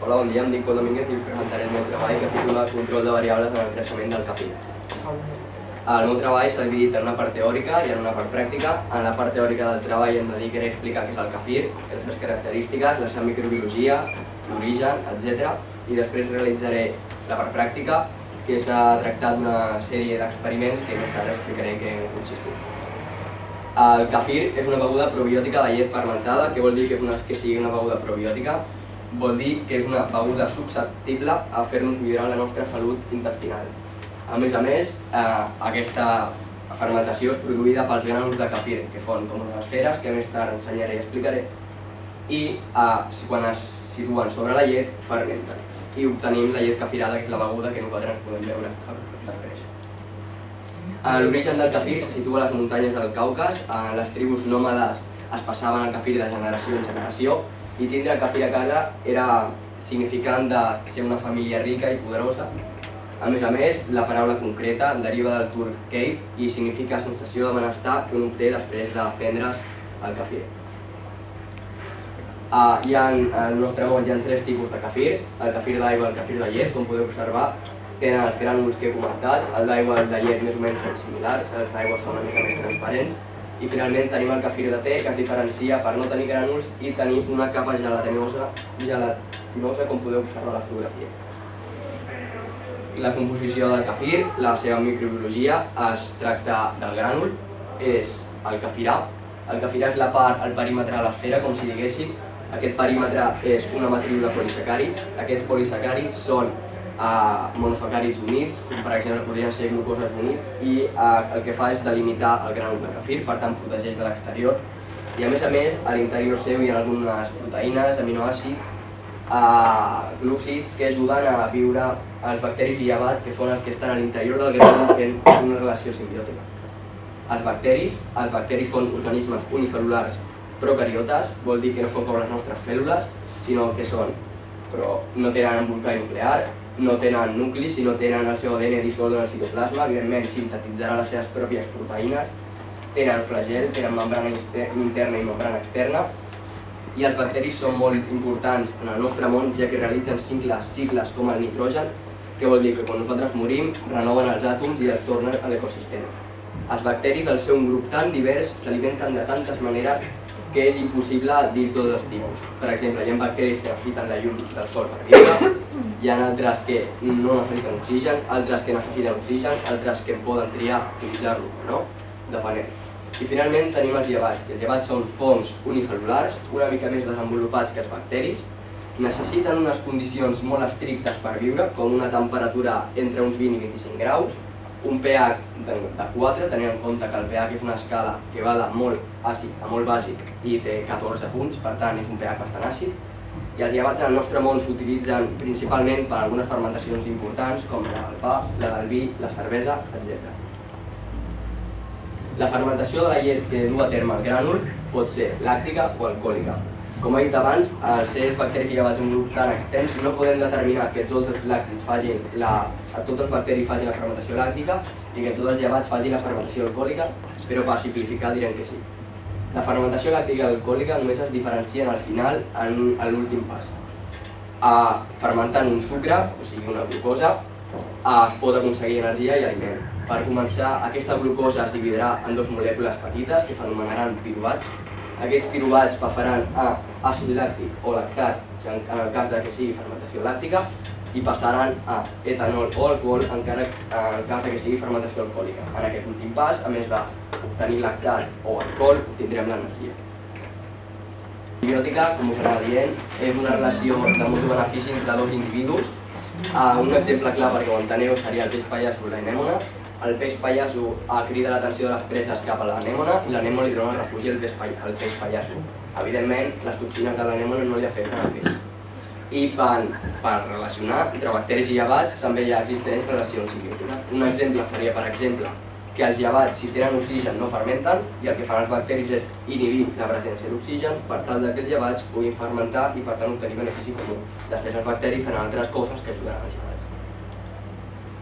Hola, bon dia, em dic Pol Domínguez i us presentaré el meu treball que titula Control de variables en el creixement del cafè. El meu treball s'ha dividit en una part teòrica i en una part pràctica. En la part teòrica del treball em dedicaré a explicar què és el cafè, les seves característiques, la seva microbiologia, l'origen, etc. I després realitzaré la part pràctica, que s'ha tractat d'una sèrie d'experiments que més tard explicaré en què consisteix. El kefir és una beguda probiòtica de llet fermentada. Què vol dir que sigui una beguda probiòtica? Vol dir que és una beguda susceptible a fer-nos millorar la nostra salut intestinal. A més, aquesta fermentació és produïda pels grànuls de kefir, que són com unes esferes, que més tard ensenyaré i explicaré, i quan es situen sobre la llet, fermenten. I obtenim la llet kefirada, que és la beguda que nosaltres ens podem beure després. L'origen del kefir se situa a les muntanyes del Caucas. Les tribus nòmades es passaven el kefir de generació en generació, i tindre kefir a casa era significant de ser una família rica i poderosa. A més, la paraula concreta deriva del turc keyf i significa sensació de benestar que un obté després de prendre's el kefir. Al nostre bol hi ha tres tipus de kefir: el kefir d'aigua i el kefir de llet. Com podeu observar, tenen els grànuls que he comentat. El d'aigua i el de llet més o menys són similars, els d'aigua són una mica més transparents. I finalment tenim el kefir de te, que es diferencia per no tenir grànuls i tenir una capa gelatinosa, com podeu observar a la fotografia. La composició del kefir, la seva microbiologia, es tracta del grànul, és el kefirà. El kefirà és la part, el perímetre de l'esfera, com si diguéssim. Aquest perímetre és una matriu de polisacàrids. Aquests polisacàrids són monosacàrids units, com per exemple podrien ser glucoses units, i el que fa és delimitar el grànul de kefir, per tant protegeix de l'exterior. I a més, a l'interior seu hi ha algunes proteïnes, aminoàcids, glúcids, que ajuden a viure els bacteris i llevats, que són els que estan a l'interior del grànul fent una relació simbiòtica. Els bacteris són organismes unicel·lulars procariotes, vol dir que no són com les nostres cèl·lules, sinó que no tenen embolcall nuclear, no tenen nuclis, sinó tenen el seu ADN dissolt en el citoplasma, evidentment sintetitzarà les seves pròpies proteïnes, tenen flagel, tenen membrana interna i membrana externa, i els bacteris són molt importants en el nostre món, ja que realitzen cicles com el nitrogen, que vol dir que quan nosaltres morim renoven els àtoms i els tornen a l'ecosistema. Els bacteris, al ser un grup tan divers, s'alimenten de tantes maneres que és impossible dir tots els tipus. Per exemple, hi ha bacteris que necessiten la llum del sol per viure, hi ha altres que no necessiten oxigen, altres que necessiten oxigen, altres que poden triar utilitzar-lo o no, depenent. I finalment tenim els llevats, que els llevats són fongs unicel·lulars, una mica més desenvolupats que els bacteris, necessiten unes condicions molt estrictes per viure, com una temperatura entre uns 20 i 25 graus, un pH de 4, tenint en compte que el pH és una escala que va de molt àcid a molt bàsic i té 14 punts, per tant és un pH bastant àcid. I els llevats en el nostre món s'utilitzen principalment per a algunes fermentacions importants, com la del pa, la del vi, la cervesa, etc. La fermentació de la llet que du a terme el grànul pot ser làctica o alcohòlica. Com he dit abans, al ser els bacteris i llevats un grup tan extens, no podem determinar que tots els bacteris facin la fermentació làctica i que tots els llevats facin la fermentació alcohòlica, però per simplificar direm que sí. La fermentació làctica i alcohòlica només es diferencien al final, en l'últim pas. Fermentant un sucre, o sigui una glucosa, es pot aconseguir energia i aliment. Per començar, aquesta glucosa es dividirà en dues molècules petites que s'anomenaran piruvats. Aquests piruvats passaran a àcid làctic o lactat, en el cas que sigui fermentació làctica, i passaran a etanol o alcohol en el cas que sigui fermentació alcohòlica. En aquest últim pas, a més d'obtenir lactat o alcohol, obtindrem l'energia. La simbiòtica, com us anava dient, és una relació de mutu benefici entre dos individus. Un exemple clar perquè ho enteneu seria el peix pallasso i l'anèmona. El peix pallasso crida l'atenció de les preses cap a l'anèmona i l'anèmona li dona refugi al peix pallasso. Evidentment, les toxines de l'anèmona no li afecten al peix. I per relacionar entre bacteris i llevats també ja existeix relacions simbiòtiques. Un exemple seria, per exemple, que els llevats, si tenen oxigen, no fermenten, i el que fan els bacteris és inhibir la presència d'oxigen per tal que els llevats puguin fermentar i per tant obtenir benefici comú. Després els bacteris fan altres coses que ajuden als llevats.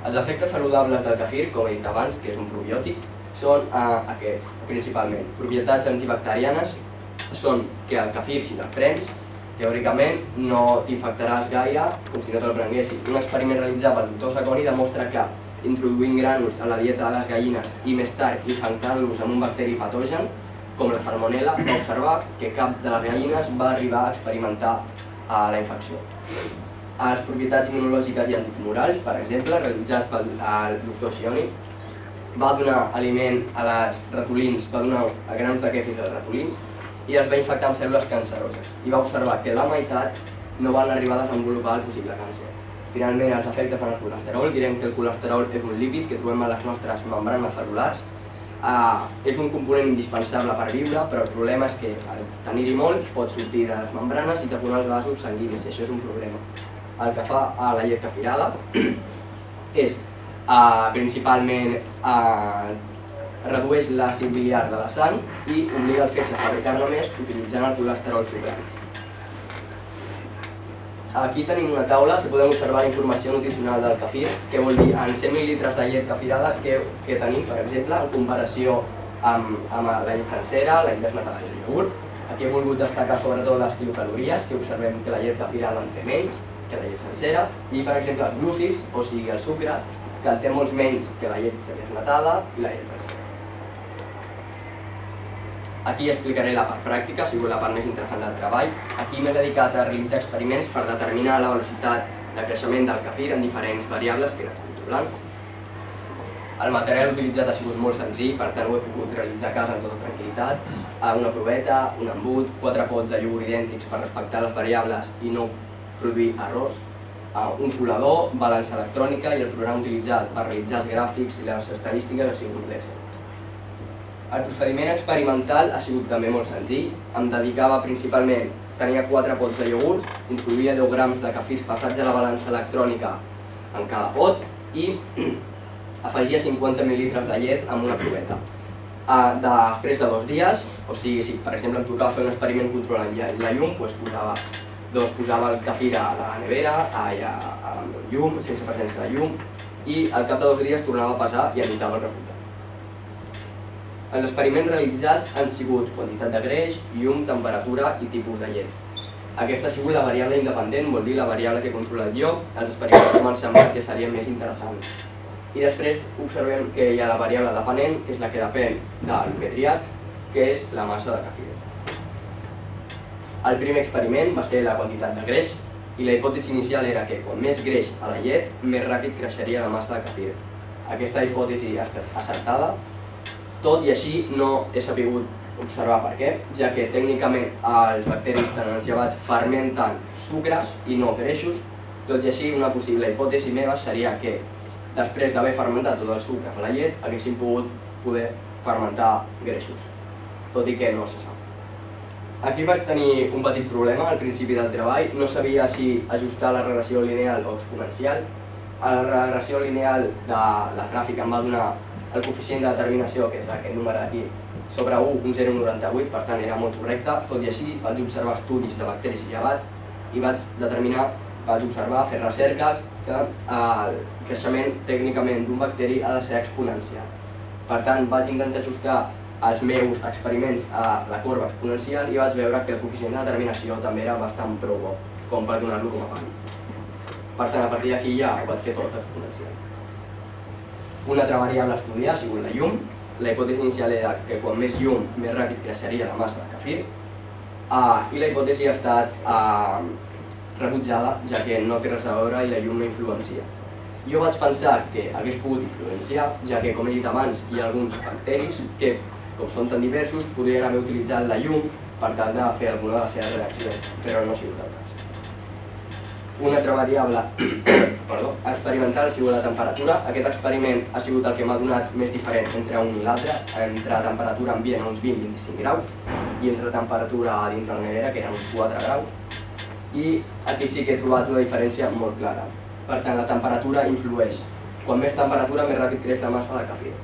Els efectes saludables del kefir, com he dit abans, que és un probiòtic, són aquests, principalment. Propietats antibacterianes són que el kefir, si te'l prens, Teòricament no t'infectaràs gaire com si no te'l prenguessis. Un experiment realitzat pel doctor Sacconi demostra que introduint grànuls a la dieta de les gallines i més tard infectant-los amb un bacteri patogen, com la salmonel·la, va observar que cap de les gallines va arribar a experimentar la infecció. A les propietats immunològiques i antitumorals, per exemple, realitzat pel doctor Scioni, va donar aliment a les ratolins, va donar grans de quefis als ratolins i els va infectar amb cèl·lules canceroses i va observar que la meitat no van arribar a desenvolupar el possible càncer. Finalment, els efectes en el colesterol, direm que el colesterol és un lípid que trobem a les nostres membranes cel·lulars. És un component indispensable per viure, però el problema és que al tenir-hi molt pot sortir de les membranes i tapar els vasos sanguinis, i això és un problema. El que fa a la llet kefirada és principalment redueix l'àcid biliar de la sang i obliga el fetge a fabricar-ne més utilitzant el colesterol sobrat. Aquí tenim una taula que podem observar la informació nutricional del kefir, que vol dir en 100 mil·litres de llet kefirada que tenim, per exemple, en comparació amb la llet sencera, la llet desnatada i el iogurt. Aquí he volgut destacar sobretot les quilocalories, que observem que la llet kefirada en té menys que la llet sencera, i per exemple els glúcids, o sigui el sucre, que en té molts menys que la llet desnatada i la llet sencera. Aquí explicaré la part pràctica, ha sigut la part més interessant del treball. Aquí m'he dedicat a realitzar experiments per determinar la velocitat de creixement del kefir en diferents variables que era controlant. El material utilitzat ha sigut molt senzill, per tant ho he pogut realitzar a casa amb tota tranquil·litat. Una proveta, un embut, 4 pots de iogurt idèntics per respectar les variables i no produir errors, un colador, balança electrònica i el programa utilitzat per realitzar els gràfics i les estadístiques ha sigut l'Excel. El procediment experimental ha sigut també molt senzill. Em dedicava principalment, tenia 4 pots de iogurt, introduïa 10 grams de kefirs passats a la balança electrònica en cada pot i afegia 50 mil·litres de llet amb una proveta. Després de 2 dies, o sigui, si per exemple em tocava fer un experiment controlant la llum, posava el kefir a la nevera, a la llum, sense presència de llum, i al cap de 2 dies tornava a pesar i anotava el resultat. Els experiments realitzats han sigut quantitat de greix, llum, temperatura i tipus de llet. Aquesta ha sigut la variable independent, vol dir la variable que he controlat jo. Els experiments que m'han semblat que serien més interessants. I després observem que hi ha la variable dependent, que és la que depèn del que he triat, que és la massa de kefir. El primer experiment va ser la quantitat de greix i la hipòtesi inicial era que quan més greix a la llet, més ràpid creixeria la massa de kefir. Aquesta hipòtesi ha estat acertada. Tot i així no he sabut observar per què, ja que tècnicament els bacteris tant els llevats fermenten sucres i no greixos. Tot i així, una possible hipòtesi meva seria que després d'haver fermentat tot el sucre a la llet haguessin poder fermentar greixos, tot i que no se sap. Aquí vaig tenir un petit problema al principi del treball, no sabia si ajustar la regressió lineal o exponencial. A la regressió lineal de la gràfica em va donar el coeficient de determinació, que és aquest número d'aquí, sobre 1, un 0,98, per tant era molt correcte. Tot i així vaig observar estudis de bacteris i llevats i vaig observar, fer recerca, que el creixement tècnicament d'un bacteri ha de ser exponencial. Per tant, vaig intentar ajustar els meus experiments a la corba exponencial i vaig veure que el coeficient de determinació també era bastant prou bo, com per donar-lo com a pànic. Per tant, a partir d'aquí ja ho vaig fer tot exponencial. Una altra variable a estudiar ha sigut la llum. La hipòtesi inicial era que quan més llum, més ràpid creixeria la massa de kefir. I la hipòtesi ha estat rebutjada, ja que no té res a veure i la llum no influencia. Jo vaig pensar que hagués pogut influenciar, ja que, com he dit abans, hi ha alguns bacteris que, com són tan diversos, podrien haver utilitzat la llum per tal de fer alguna de les seves reaccions, però no ha sigut el cas. Una altra variable experimental ha sigut la temperatura. Aquest experiment ha sigut el que m'ha donat més diferent entre un i l'altre, entre temperatura ambient a uns 20-25 graus i entre temperatura a dintre la nevera, que eren uns 4 graus. I aquí sí que he trobat una diferència molt clara. Per tant, la temperatura influeix. Quan més temperatura, més ràpid creix la massa de kefir.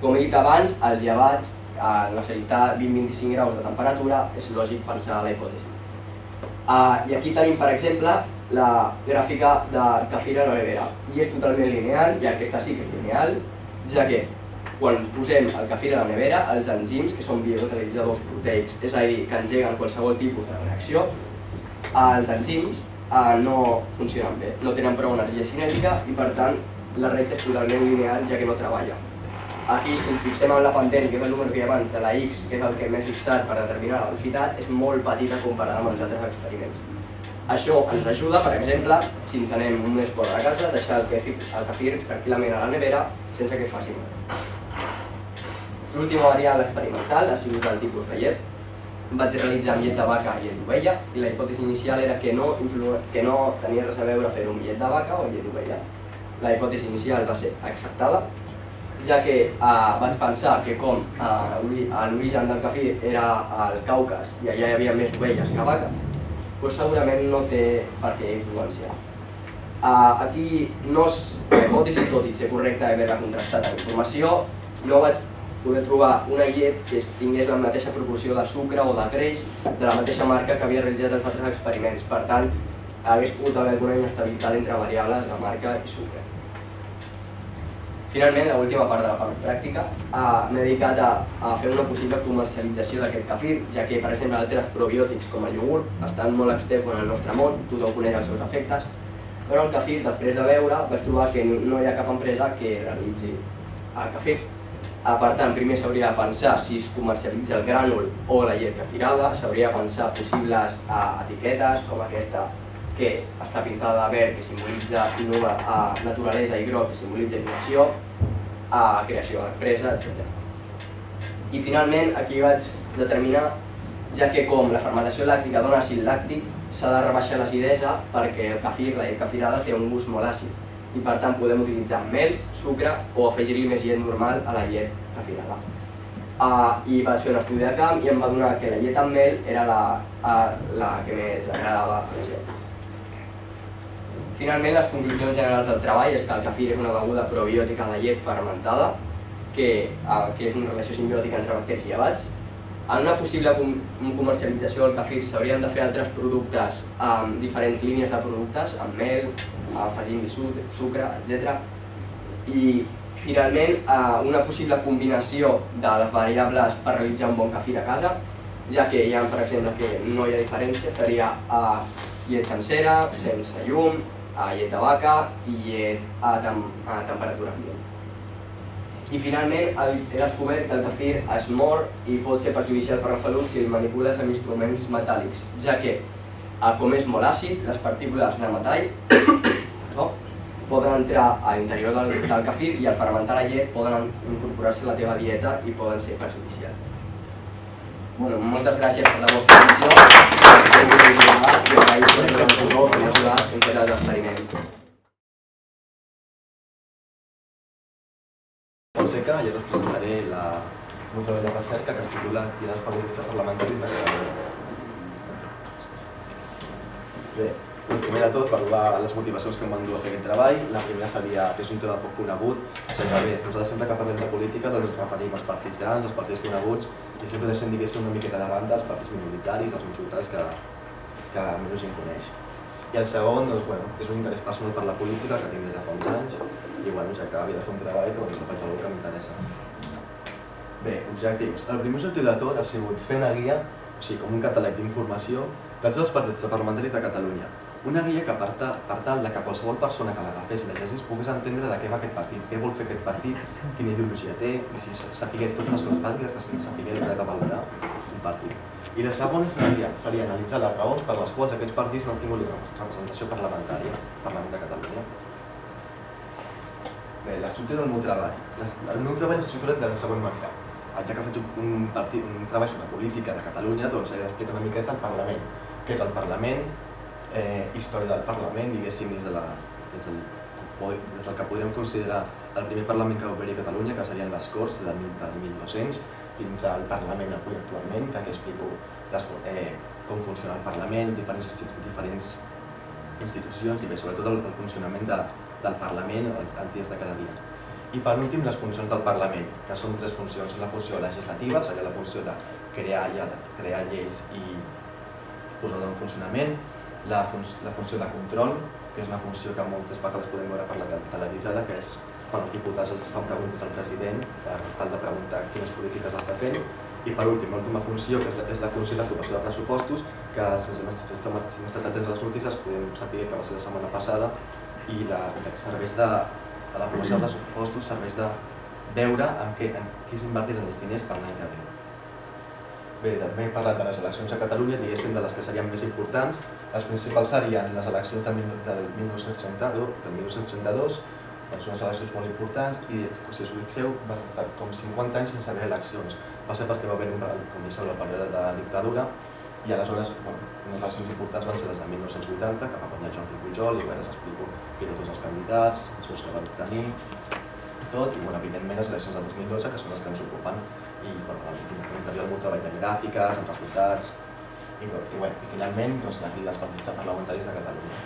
Com he dit abans, els llevats, al necessitar 20-25 graus de temperatura, és lògic pensar la hipòtesi. I aquí tenim, per exemple, la gràfica de kefir a la nevera. I és totalment lineal, i aquesta sí que és lineal, ja que quan posem el kefir a la nevera, els enzims, que són biocatalitzadors proteics, és a dir, que engeguen qualsevol tipus de reacció, els enzims no funcionen bé, no tenen prou energia cinètica i per tant la recta és totalment lineal ja que no treballa. Aquí, si ens fixem en la pendent, que és el número que hi ha abans de la X, que és el que m'he fixat per determinar la velocitat, és molt petita comparada amb els altres experiments. Això ens ajuda, per exemple, si ens anem més fora de casa, deixar el kefir tranquil·lament a la nevera sense que faci mal. L'última variable experimental ha sigut el tipus de llet. Vaig realitzar amb llet de vaca i llet d'ovella i la hipòtesi inicial era que no tenia res a veure fer-ho amb llet de vaca o llet d'ovella. La hipòtesi inicial va ser acceptada, ja que vaig pensar que com l'origen del kefir era al Caucas i allà hi havia més ovelles que vaques, doncs segurament no té per què influenciar. Aquí la hipòtesi, tot i ser correcta i haver-la contrastat amb informació, no vaig poder trobar una llet que tingués la mateixa proporció de sucre o de greix de la mateixa marca que havia realitzat els altres experiments. Per tant, hagués pogut haver alguna inestabilitat entre variables de marca i sucre. Finalment, l'última part de la part pràctica, m'he dedicat a fer una possible comercialització d'aquest kefir, ja que, per exemple, altres probiòtics com el iogurt estan molt extensos en el nostre món, tothom coneix els seus efectes, però el kefir, després de veure, vaig trobar que no hi ha cap empresa que realitzi el kefir. Per tant, primer s'hauria de pensar si es comercialitza el grànul o la llet kefirada, s'hauria de pensar possibles etiquetes com aquesta que està pintada de verd, que simbolitza naturalesa, i groc, que simbolitza innovació, creació d'empresa, etc. I finalment aquí vaig determinar, ja que com la fermentació làctica dona àcid làctic, s'ha de rebaixar l'acidesa perquè el kefir, la llet kefirada, té un gust molt àcid i per tant podem utilitzar mel, sucre o afegir-hi més llet normal a la llet kefirada. I vaig fer un estudi de camp i em va donar que la llet amb mel era la que més agradava a la gent. Finalment, les conclusions generals del treball és que el kefir és una beguda probiòtica de llet fermentada, que és una relació simbiòtica entre bacteris i llevats. En una possible comercialització del kefir s'haurien de fer altres productes amb diferents línies de productes, amb mel, afegint-hi sucre, etc. I finalment, una possible combinació de les variables per realitzar un bon kefir a casa, ja que hi ha, per exemple, que no hi ha diferència, seria llet sencera, sense llum, llet de vaca i llet a temperatura ambient. I finalment he descobert que el kefir es mor i pot ser perjudicial per la salut si el manipules amb instruments metàl·lics, ja que, com és molt àcid, les partícules de metall poden entrar a l'interior del kefir i al fermentar la llet poden incorporar-se a la teva dieta i poden ser perjudicials. Moltes gràcies per la vostra atenció i agraïm per el tutor que m'ha ajudat en tots els experiments. Fonseca, i ara us presentaré un treball de recerca que es titula Guia dels periodistes parlamentaris de Catalunya. Bé, primer de tot, parlar les motivacions que em van dur a fer aquest treball. La primera seria que és un tema poc conegut, ja que bé, nosaltres sempre que parlem de política doncs ens referim als partits grans, als partits coneguts, i sempre deixem, diguéssim, una miqueta de banda els partits minoritaris, els minoritats que menys gent coneix. I el segon, doncs, és un interès personal per la política que tinc des de fa uns anys, i ja que havia de fer un treball, doncs el faig algú que m'interessa. Bé, objectius. El primer objectiu de tot ha sigut fer una guia, o sigui, com un catàleg d'informació de tots els partits parlamentaris de Catalunya. Una guia que per tal que qualsevol persona que l'agafés i la llegís pogués entendre de què va aquest partit, què vol fer aquest partit, quina ideologia té, i si sapigués totes les coses bàsiques que sapigués el que ha de valorar un partit. I la segona seria analitzar les raons per les quals aquests partits no han tingut representació parlamentària al Parlament de Catalunya. Bé, l'estructura del meu treball. El meu treball és estructurat de la següent manera. Ja que faig un treball sobre política de Catalunya, doncs he d'explicar una miqueta el Parlament. Què és el Parlament? Història del Parlament, diguéssim, des del que podríem considerar el primer Parlament que va haver-hi a Catalunya, que serien les Corts del 1200, fins al Parlament avui actualment, que aquí explico com funciona el Parlament, diferents institucions i bé, sobretot el funcionament del Parlament els dies de cada dia. I per últim, les funcions del Parlament, que són tres funcions. La funció legislativa, seria la funció de crear lleis i posar-les en funcionament, la funció de control, que és una funció que moltes vegades podem veure per la televisada, que és quan els diputats els fan preguntes al president per tal de preguntar quines polítiques està fent, I per últim, l'última funció, que és la funció d'aprovació de pressupostos, que si hem estat atents a les notícies podem saber que va ser la setmana passada i l'aprovació de pressupostos serveix de veure en què s'invertiran els diners per l'any que ve. Bé, també he parlat de les eleccions a Catalunya, diguéssim de les que serien més importants. Les principals serien les eleccions del 1932, són unes eleccions molt importants i, si us fixeu, va estar com 50 anys sense haver eleccions. Va ser perquè va haver, com ja sabeu, el període de dictadura i aleshores unes eleccions importants van ser les de 1980, que va guanyar Jordi Pujol, i us explico tots els candidats, els vots que van obtenir i tot, i evidentment les eleccions del 2012, que són les que ens ocupen, i l'interior molt treball de gràfiques, amb resultats i tot. I finalment, la crida dels partits parlamentaris de Catalunya.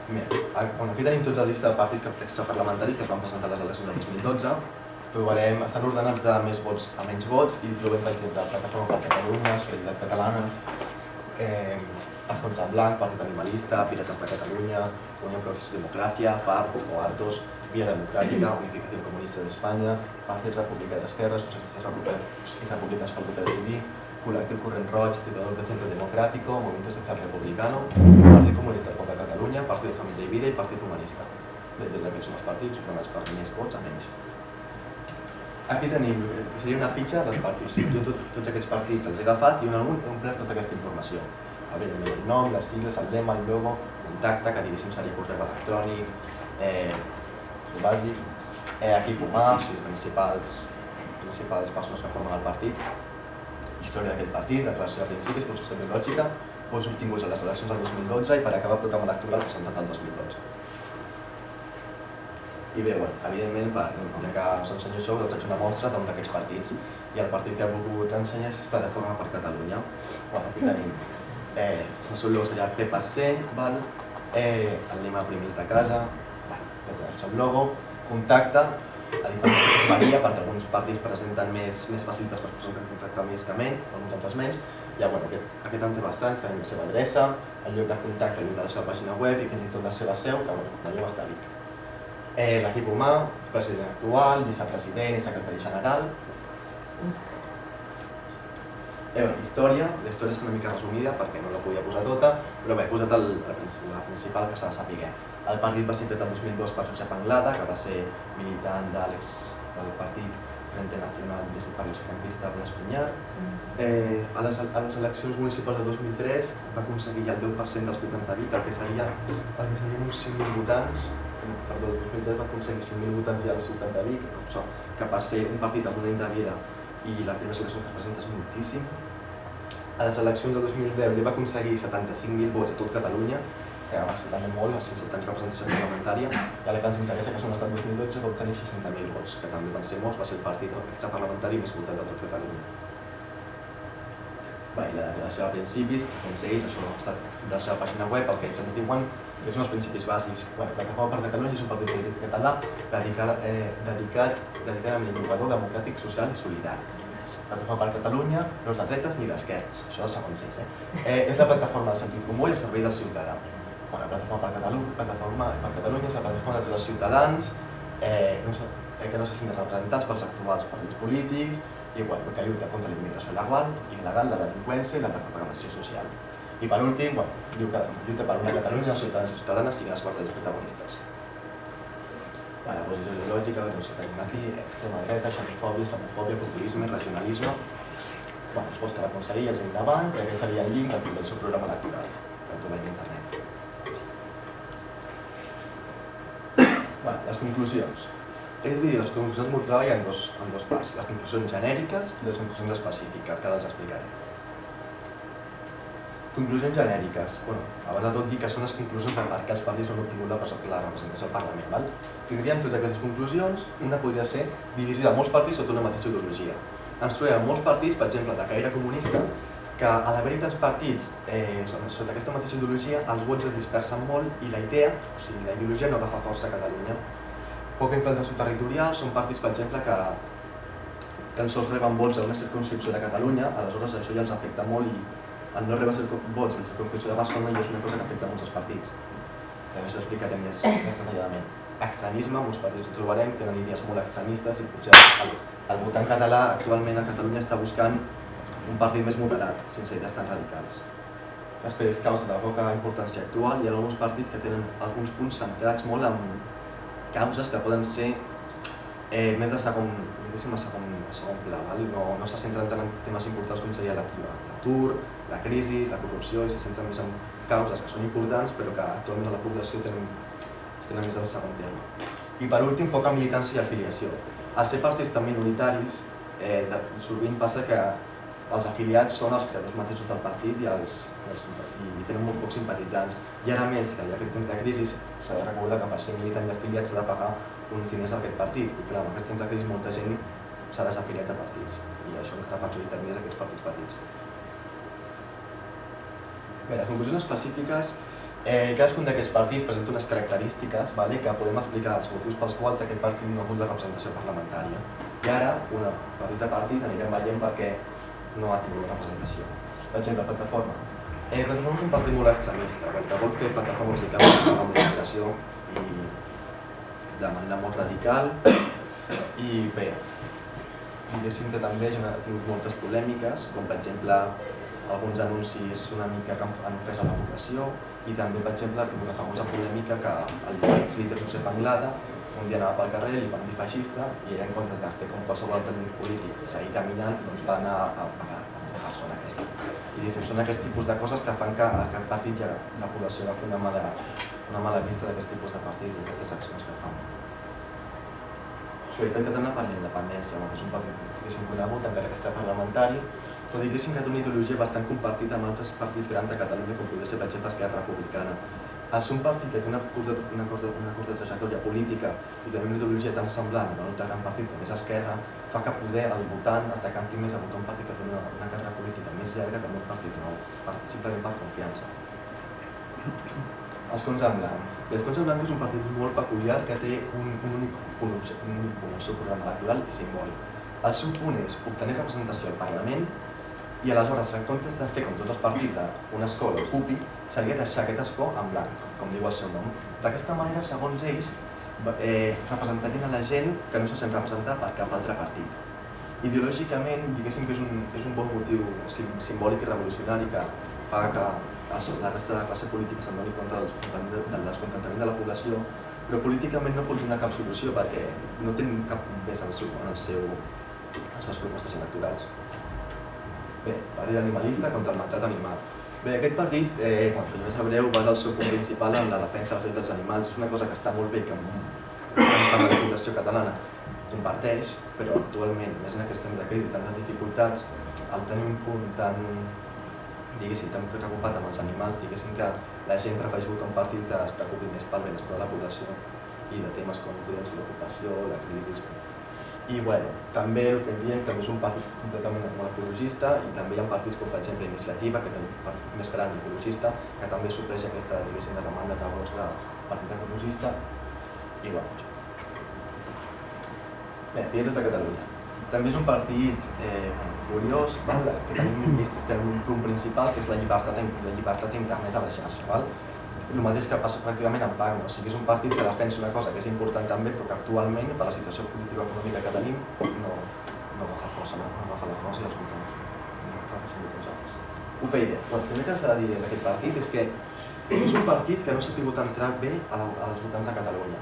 Aquí tenim tota la llista de partits extraparlamentaris que es van presentar a les eleccions del 2012. Estan ordenats de més vots a menys vots i trobem, per exemple, Plataforma per Catalunya, Solidaritat Catalana, Escons en Blanc, Partit Animalista, Pirates de Catalunya, Unió Progreso y Democracia, FARC o Hartos, Vía Democrática, Unificación Comunista de España, Partit República d'Esquerra, Socialistes i Repúbliques pel Dret a Decidir, Col·lectiu Corrent Roig, Ciudadanos de Centro Democrático, Movimiento Social Republicano, Partit Comunista contra Catalunya, Partit de Família i Vida i Partit Humanista. Des d'aquí són els partits ordenats per més vots a menys. Aquí tenim, seria una fitxa dels partits. Jo tots aquests partits els he agafat i he omplert tota aquesta informació. El nom, les sigles, el lema, el logo, contacte, que diguéssim seria correu electrònic, el bàsic, equip humà, principals persones que formen el partit, història d'aquest partit, declaració de principis, processió ideològica, vots obtinguts a les eleccions del 2012 i per acabar el programa electoral presentat el 2012. I bé, evidentment, ja que us ensenyo això, us faig una mostra d'un d'aquests partits i el partit que he volgut ensenyar és Plataforma per Catalunya. Aquí tenim el seu logo seria P per C, el lema primers de casa, aquest és el logo, contacte, a diferents coses varia perquè alguns partits presenten més facilitats per posar en contacte més que menys, alguns altres menys. Ja, aquest en té bastant, tenim la seva adreça, el lloc de contacte dins de la seva pàgina web i fins i tot la seva seu, que la lleva està a Vic. L'equip humà, president actual, vicepresident i secretari general. La història està una mica resumida perquè no la podia posar tota, però bé, he posat la principal que s'ha de saber. El partit va ser creat el 2002 per Josep Anglada, que va ser militant del partit Frente Nacional dirigit per l'exfranquista Blas Piñar. A les eleccions municipals de 2003 va aconseguir el 10% dels votants de Vic, el que serien uns 5.000 votants. Perdó, el 2003 va aconseguir 5.000 votants ja a la ciutat de Vic, que per ser un partit amb un any de vida i les primeres eleccions que es presenta és moltíssim. A les eleccions de 2010 va aconseguir 75.000 vots a tot Catalunya, que va ser també molt, sense tenir representació parlamentària, i ara que ens interessa, que són l'estat 2012, va obtenir 60.000 vots, que també van ser molts, va ser el partit extraparlamentari més votat de tot Catalunya. La declaració de principis, com segueix, això ha estat extret de la seva pàgina web, el que ells ens diuen que són els principis bàsics. Plataforma per Catalunya és un partit polític català dedicat a l'innovador, democràtic, social i solidari. Plataforma per Catalunya no és de dretes ni d'esquerres, això segons ells. És la plataforma del sentit comú i el servei del ciutadà. La Plataforma per Catalunya és la plataforma de tots els ciutadans que no se senten representats pels actuals partits polítics i que lluita contra la immigració il·legal, la delinqüència i la programació social. I per últim, diu que lluita per una Catalunya on els ciutadans i ciutadanes siguin els verdaders protagonistes. La posició ideològica, que tenim aquí, extrema dreta, xenofòbia, islamofòbia, populisme, regionalisme. Els vots que va aconseguir els endavant, i aquest seria el link del seu programa electoral, que el trobem a internet. Les conclusions. He dividit les conclusions del meu treball en dos parts, les conclusions genèriques i les conclusions específiques, que ara les explicaré. Conclusions genèriques. Abans de tot dir que són les conclusions de per què els partits han obtingut la representació al Parlament. Tindríem totes aquestes conclusions, una podria ser divisió de molts partits sota una mateixa ideologia. Ens trobem molts partits, per exemple, de caire comunista, que a l'haver-hi tants partits sota aquesta mateixa ideologia, els vots es dispersen molt i la idea, o sigui, la ideologia no agafa força a Catalunya. Poca implantació territorial, són partits, per exemple, que tan sols reben vots a una circumscripció de Catalunya, aleshores això ja els afecta molt i el no rebre vots a la circumscripció de Barcelona ja és una cosa que afecta molts dels partits. També s'ho explicaré més detalladament. Extremisme, molts partits ho trobarem, tenen idees molt extremistes i potser El votant català actualment a Catalunya està buscant un partit més moderat, sense idees tan radicals. Després, causa de poca importància actual, hi ha alguns partits que tenen alguns punts centrats molt en causes que poden ser més de segon pla, no se centren tant en temes importants com seria l'atur, la crisi, la corrupció, i se centren més en causes que són importants però que actualment a la població tenen més en segon terme. I per últim, poca militància i afiliació. Al ser partits tan minoritaris, sovint passa que els afiliats són els creadors mateixos del partit i tenen molts pocs simpatitzants. I ara més, que hi ha aquest temps de crisi, s'ha de recordar que per ser militant i afiliat s'ha de pagar uns diners a aquest partit. I clar, en aquests temps de crisi molta gent s'ha desafiliat de partits i això encara ha perjudicat més aquests partits petits. Bé, les conclusions específiques. Cadascun d'aquests partits presenta unes característiques que podem explicar els motius pels quals aquest partit no ha hagut de representació parlamentària. I ara, partit a partit, anirem veient per què no ha tingut representació. Per exemple, Plataforma. Plataforma és un partit molt extremista, que vol fer plataforma musicalment amb la immigració i de manera molt radical. I bé, diguéssim que també ha tingut moltes polèmiques, com per exemple alguns anuncis una mica que han ofès a la població, i també, per exemple, ha tingut una famosa polèmica que el exlíder Josep Anglada un dia anava pel carrer, li van dir feixista i ell, en comptes de fer com qualsevol altre polític i seguir caminant, doncs va anar a pagar la persona aquesta. I són aquests tipus de coses que fan que aquest partit ja la població agafi una mala vista d'aquests tipus de partits, d'aquestes accions que fan. Solidaritat Catalana per la Independència, és un partit conegut, encara que és parlamentari, però diguéssim que té una ideologia bastant compartida amb altres partits grans de Catalunya, com podria ser, per exemple, Esquerra Republicana. Al ser un partit que té una curta trajectòria política i també una ideologia tan semblant a un altre gran partit com és Esquerra, fa que poder el votant es decanti més a votar un partit que té una carrera política més llarga que un partit nou, simplement per confiança. Els Cons en Blanc. Els Cons en Blanc és un partit molt peculiar que té un únic punt al seu programa electoral i simbòlic. El seu punt és obtenir representació al Parlament i aleshores, en comptes de fer com tots els partits d'un escó l'ocupi, seria deixar aquest escó en blanc, com diu el seu nom. D'aquesta manera, segons ells, representarien a la gent que no se sent representar per cap altre partit. Ideològicament, diguéssim que és un bon motiu simbòlic i revolucionari que fa que la resta de la classe política se'n doni compte del descontentament de la població, però políticament no pot donar cap solució perquè no tenen cap pes en les seves propostes electorals. Bé, Partit Animalista contra el maltractament animal. Bé, aquest partit, com ja sabreu, basa el seu punt principal en la defensa dels drets dels animals. És una cosa que està molt bé, que la població catalana comparteix, però actualment, més en aquest temps de crisi, tantes dificultats, al tenir un punt tan preocupat amb els animals, diguéssim que la gent prefereix votar un partit que es preocupi més pel benestar de la població i de temes com podrien ser l'ocupació, la crisi. I bueno, també el que diem també és un partit completament molt ecologista i també hi ha partits com per exemple Iniciativa, que té un partit més gran ecologista, que també supleix aquesta demanda de vots del partit ecologista. I bueno, bé, Pietes de Catalunya. També és un partit curiós, que té un punt principal que és la llibertat d'internet a la xarxa. El mateix que passa pràcticament amb Pagno, o sigui, és un partit que defensa una cosa que és important també, però que actualment, per la situació política i econòmica que tenim, no agafa força, no agafa la força i els votants. UPyD. El primer que s'ha de dir d'aquest partit és que és un partit que no s'ha pogut entrar bé als votants de Catalunya,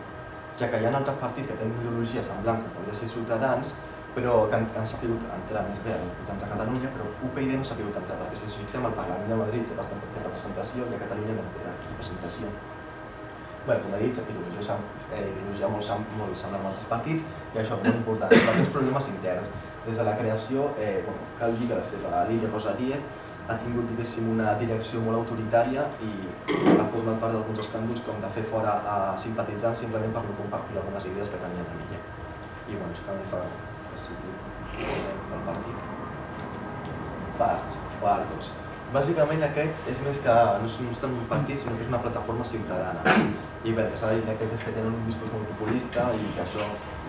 ja que hi ha altres partits que tenen una ideologia semblant, com podria ser Ciutadans, però que han sabut entrar més bé als votants de Catalunya, però UPyD no s'ha pogut entrar, perquè si ens fixem, el Parlament de Madrid té bastanta representació i a Catalunya no té representació. Bé, com he dit, ideologia molt semblant amb altres partits i això és molt important. Hi ha uns problemes interns. Des de la creació, cal dir que la seva líder Rosa Díez ha tingut, diguéssim, una direcció molt autoritària i ha format part d'alguns escàndols com de fer fora a simpatitzants simplement per no compartir algunes idees que tenien amb ella. I bueno, això també fa que sigui el partit. Parts, quartos. Bàsicament aquest és més que no és tant un partit, sinó que és una plataforma ciutadana. I bé, el que s'ha de dir d'aquest és que tenen un discurs molt populista i que això,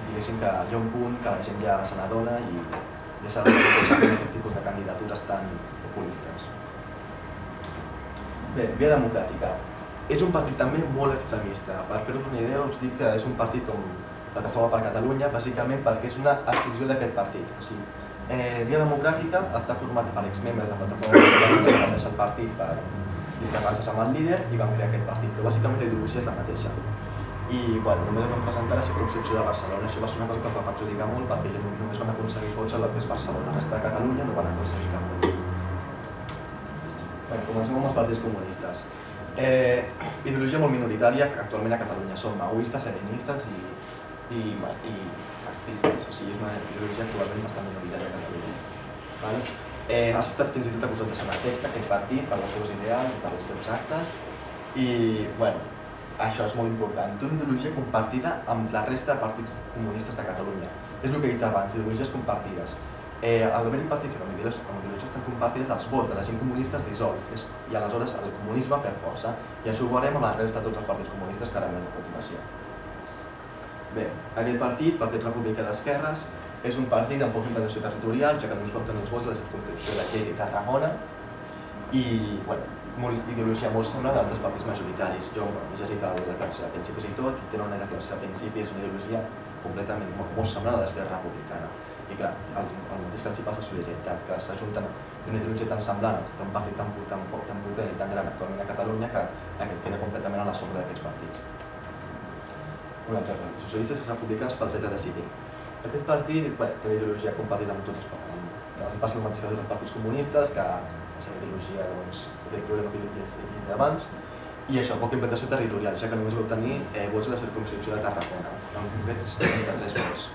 diguéssim que hi ha un punt que la gent ja se n'adona i deixa de fer aquest tipus de candidatures tan populistes. Bé, Via Democràtica. És un partit també molt extremista. Per fer-vos una idea us dic que és un partit com Plataforma per Catalunya, bàsicament perquè és una escissió d'aquest partit. O sigui, Via Democràtica està format per exmembres de Plataforma per Catalunya que van deixar el partit per discrepàncies amb el líder i van crear aquest partit, però bàsicament la ideologia és la mateixa. I només van presentar la circumscripció de Barcelona. Això va ser una cosa que em va perjudicar molt perquè només van aconseguir vots a la que és Barcelona. La resta de Catalunya no van aconseguir cap vot. Comencem amb els partits comunistes. Ideologia molt minoritària que actualment a Catalunya són maoistes, leninistes i marxistes. O sigui, és una ideologia actualment bastant minoritària a Catalunya. Ha estat fins i tot acusat de ser una secta, aquest partit, per els seus ideals i per els seus actes. I, això és molt important. Té una ideologia compartida amb la resta de partits comunistes de Catalunya. És el que he dit abans, ideologies compartides. Al haver-hi partits amb ideologies tan compartides, els vots de la gent comunista es dissol i aleshores el comunisme perd força. I això ho veurem amb la resta de tots els partits comunistes que ara veurem a continuació. Bé, aquest partit, Partit Republicà d'Esquerres, és un partit amb poca integració territorial, ja que només va obtenir els vots de la circumscripció de Lleida i Tarragona i, ideologia molt semblant a altres partits majoritaris. Jo he llegit la declaració de principis i tot, tenen una declaració de principis, una ideologia completament molt semblant a l'Esquerra Republicana. I clar, el mateix que els hi passa a Solidaritat, que s'ajunten d'una ideologia tan semblant, d'un partit tan potent i tan gran actualment a Catalunya que queda completament a la sombra d'aquests partits. Un altre, socialistes i republicans pel dret a decidir. Aquest partit té una ideologia compartida amb tots els partits. Passa el mateix que tots els partits comunistes, que la seva ideologia, aquest problema que he dit abans, i això, poca implantació territorial, ja que només va obtenir vots a la circumscripció de Tarragona, en concret 73 vots.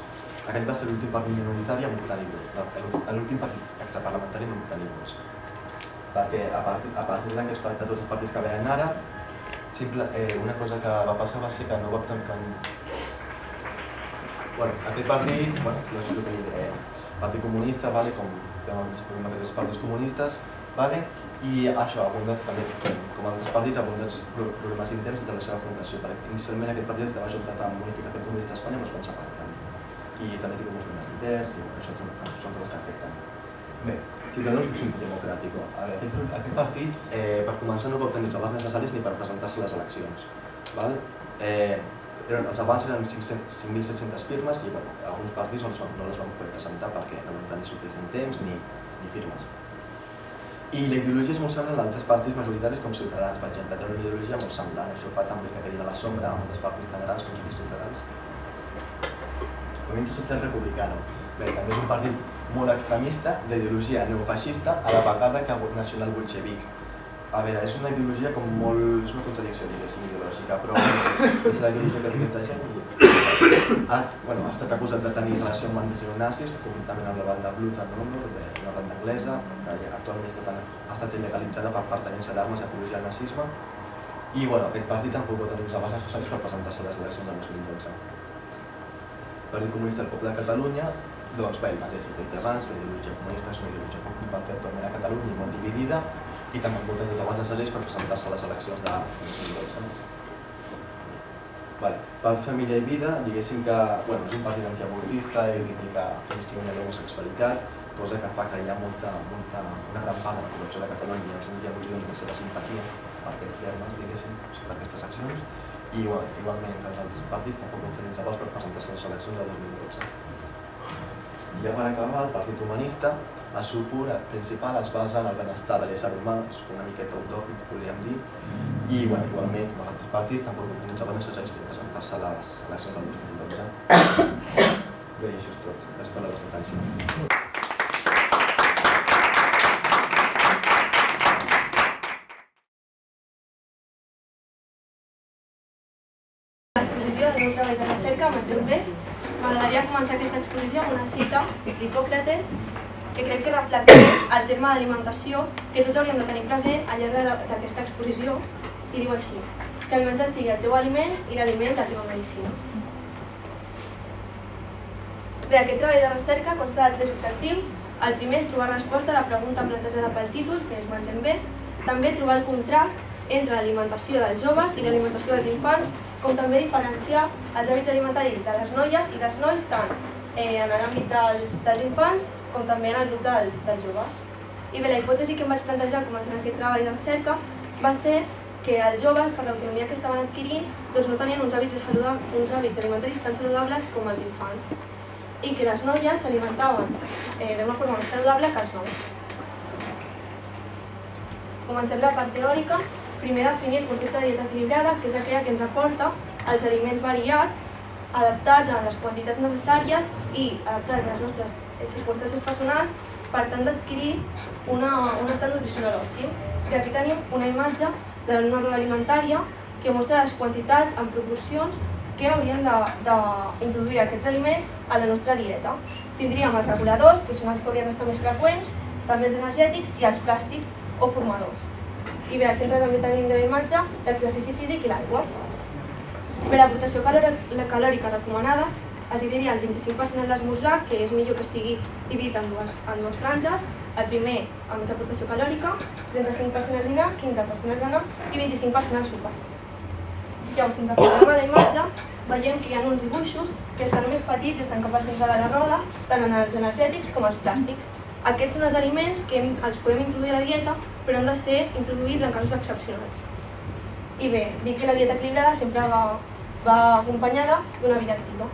Aquest va ser l'últim partit minoritari en obtenir vots, l'últim partit extraparlamentari en obtenir vots. Perquè a partir d'aquests de tots els partits que venen ara, una cosa que va passar va ser que no va obtenir... Aquest partit, no és el que li diré, partit comunista, com tots els partits comunistes, i això, també, com altres partits, abundants problemes interns des de la seva fundació, perquè inicialment aquest partit estava ajuntat amb Unificació Comunista d'Espanya, però es van separar també. I també té alguns problemes interns i això són coses que afecten. Bé, Ciutadans del Frente Democrático. Aquest partit, per començar, no va obtenir els avals necessaris ni per presentar-se a les eleccions. Els avals eren 5.700 firmes i alguns partits no les van poder presentar perquè no van tenir suficient temps ni firmes. I la ideologia és molt semblant a altres partits majoritaris com Ciutadans, per exemple. Tenen una ideologia molt semblant. Això fa també que quedin a la sombra amb altres partits tan grans com Ciutadans. Movimiento Social Republicano. Bé, també és un partit molt extremista, d'ideologia neofeixista, a la vegada que nacional bolxevic. A veure, és una ideologia com molt... és una contradicció, diguéssim, ideològica, però és la ideologia que té aquesta gent. Ha estat acusat de tenir relació amb bandes neonazis, conjuntament amb la banda Blut and Honor, una banda anglesa, que actualment ha estat il·legalitzada per pertinença d'armes i apologia al nazisme. I aquest partit tampoc va tenir els avals necessaris per presentar-se a les eleccions del 2012. Partit Comunista del Poble de Catalunya, doncs bé, el mateix que he dit abans, la ideologia comunista és una ideologia poc compartida actualment a Catalunya i molt dividida, i també pot tenir els avals necessaris per presentar-se a les eleccions de 2012. Paz, Família i Vida, diguéssim que és un partit antiabortista i reivindica inscriure l'homosexualitat, cosa que fa que hi ha una gran part de la població de Catalunya ja no doni la seva simpatia per aquests termes, diguéssim, per aquestes accions, i igualment que els altres partits tampoc van tenir els avals per presentar-se a les eleccions del 2012. I ja per acabar, el Partit Humanista, el seu punt principal es basa en el benestar de l'ésser humà, és una miqueta utòpic, podríem dir, i igualment, com altres partits, tampoc van tenir els avals necessaris per presentar-se a les eleccions del 2012. Bé, això és tot. Gràcies per la vostra atenció. Del meu treball de recerca, m'entén bé. M'agradaria començar aquesta exposició amb una cita d'Hipòcrates que crec que reflecteix el terme d'alimentació que tots hauríem de tenir present al llarg d'aquesta exposició i diu així: que el menjar sigui el teu aliment i l'aliment la teva medicina. Bé, aquest treball de recerca consta de 3 objectius. El primer és trobar resposta a la pregunta plantejada pel títol, que és Mengem bé. També trobar el contrast entre l'alimentació dels joves i l'alimentació dels infants, com també diferenciar els hàbits alimentaris de les noies i dels nois tant en l'àmbit dels infants com també en el grup dels joves. I bé, la hipòtesi que em vaig plantejar començant aquest treball de recerca va ser que els joves, per l'autonomia que estaven adquirint, no tenien uns hàbits alimentaris tan saludables com els infants i que les noies s'alimentaven d'una forma més saludable que els nois. Comencem la part teòrica. Primer definir el concepte de dieta equilibrada, que és aquella que ens aporta els aliments variats, adaptats a les quantitats necessàries i adaptats a les nostres circumstàncies personals per tant d'adquirir un estat nutricional òptim. I aquí tenim una imatge d'una roda alimentària que mostra les quantitats en proporcions que haurien d'introduir aquests aliments a la nostra dieta. Tindríem els reguladors, que són els que haurien d'estar més freqüents, també els energètics i els plàstics o formadors. I bé, al centre també tenim de la imatge l'exercici físic i l'aigua. Bé, l'aportació calòrica recomanada es dividiria el 25% en l'esmorzar, que és millor que estigui dividit en dues franges. El primer amb més aportació calòrica, 35% al dinar, 15% al berenar i 25% al sopar. Llavors, si ens aportem a la imatge, veiem que hi ha uns dibuixos que estan més petits i estan cap al centre de la roda, tant en els energètics com els plàstics. Aquests són els aliments que els podem introduir a la dieta, però han de ser introduïts en casos excepcionals. I bé, dic que la dieta equilibrada sempre va acompanyada d'una vida activa.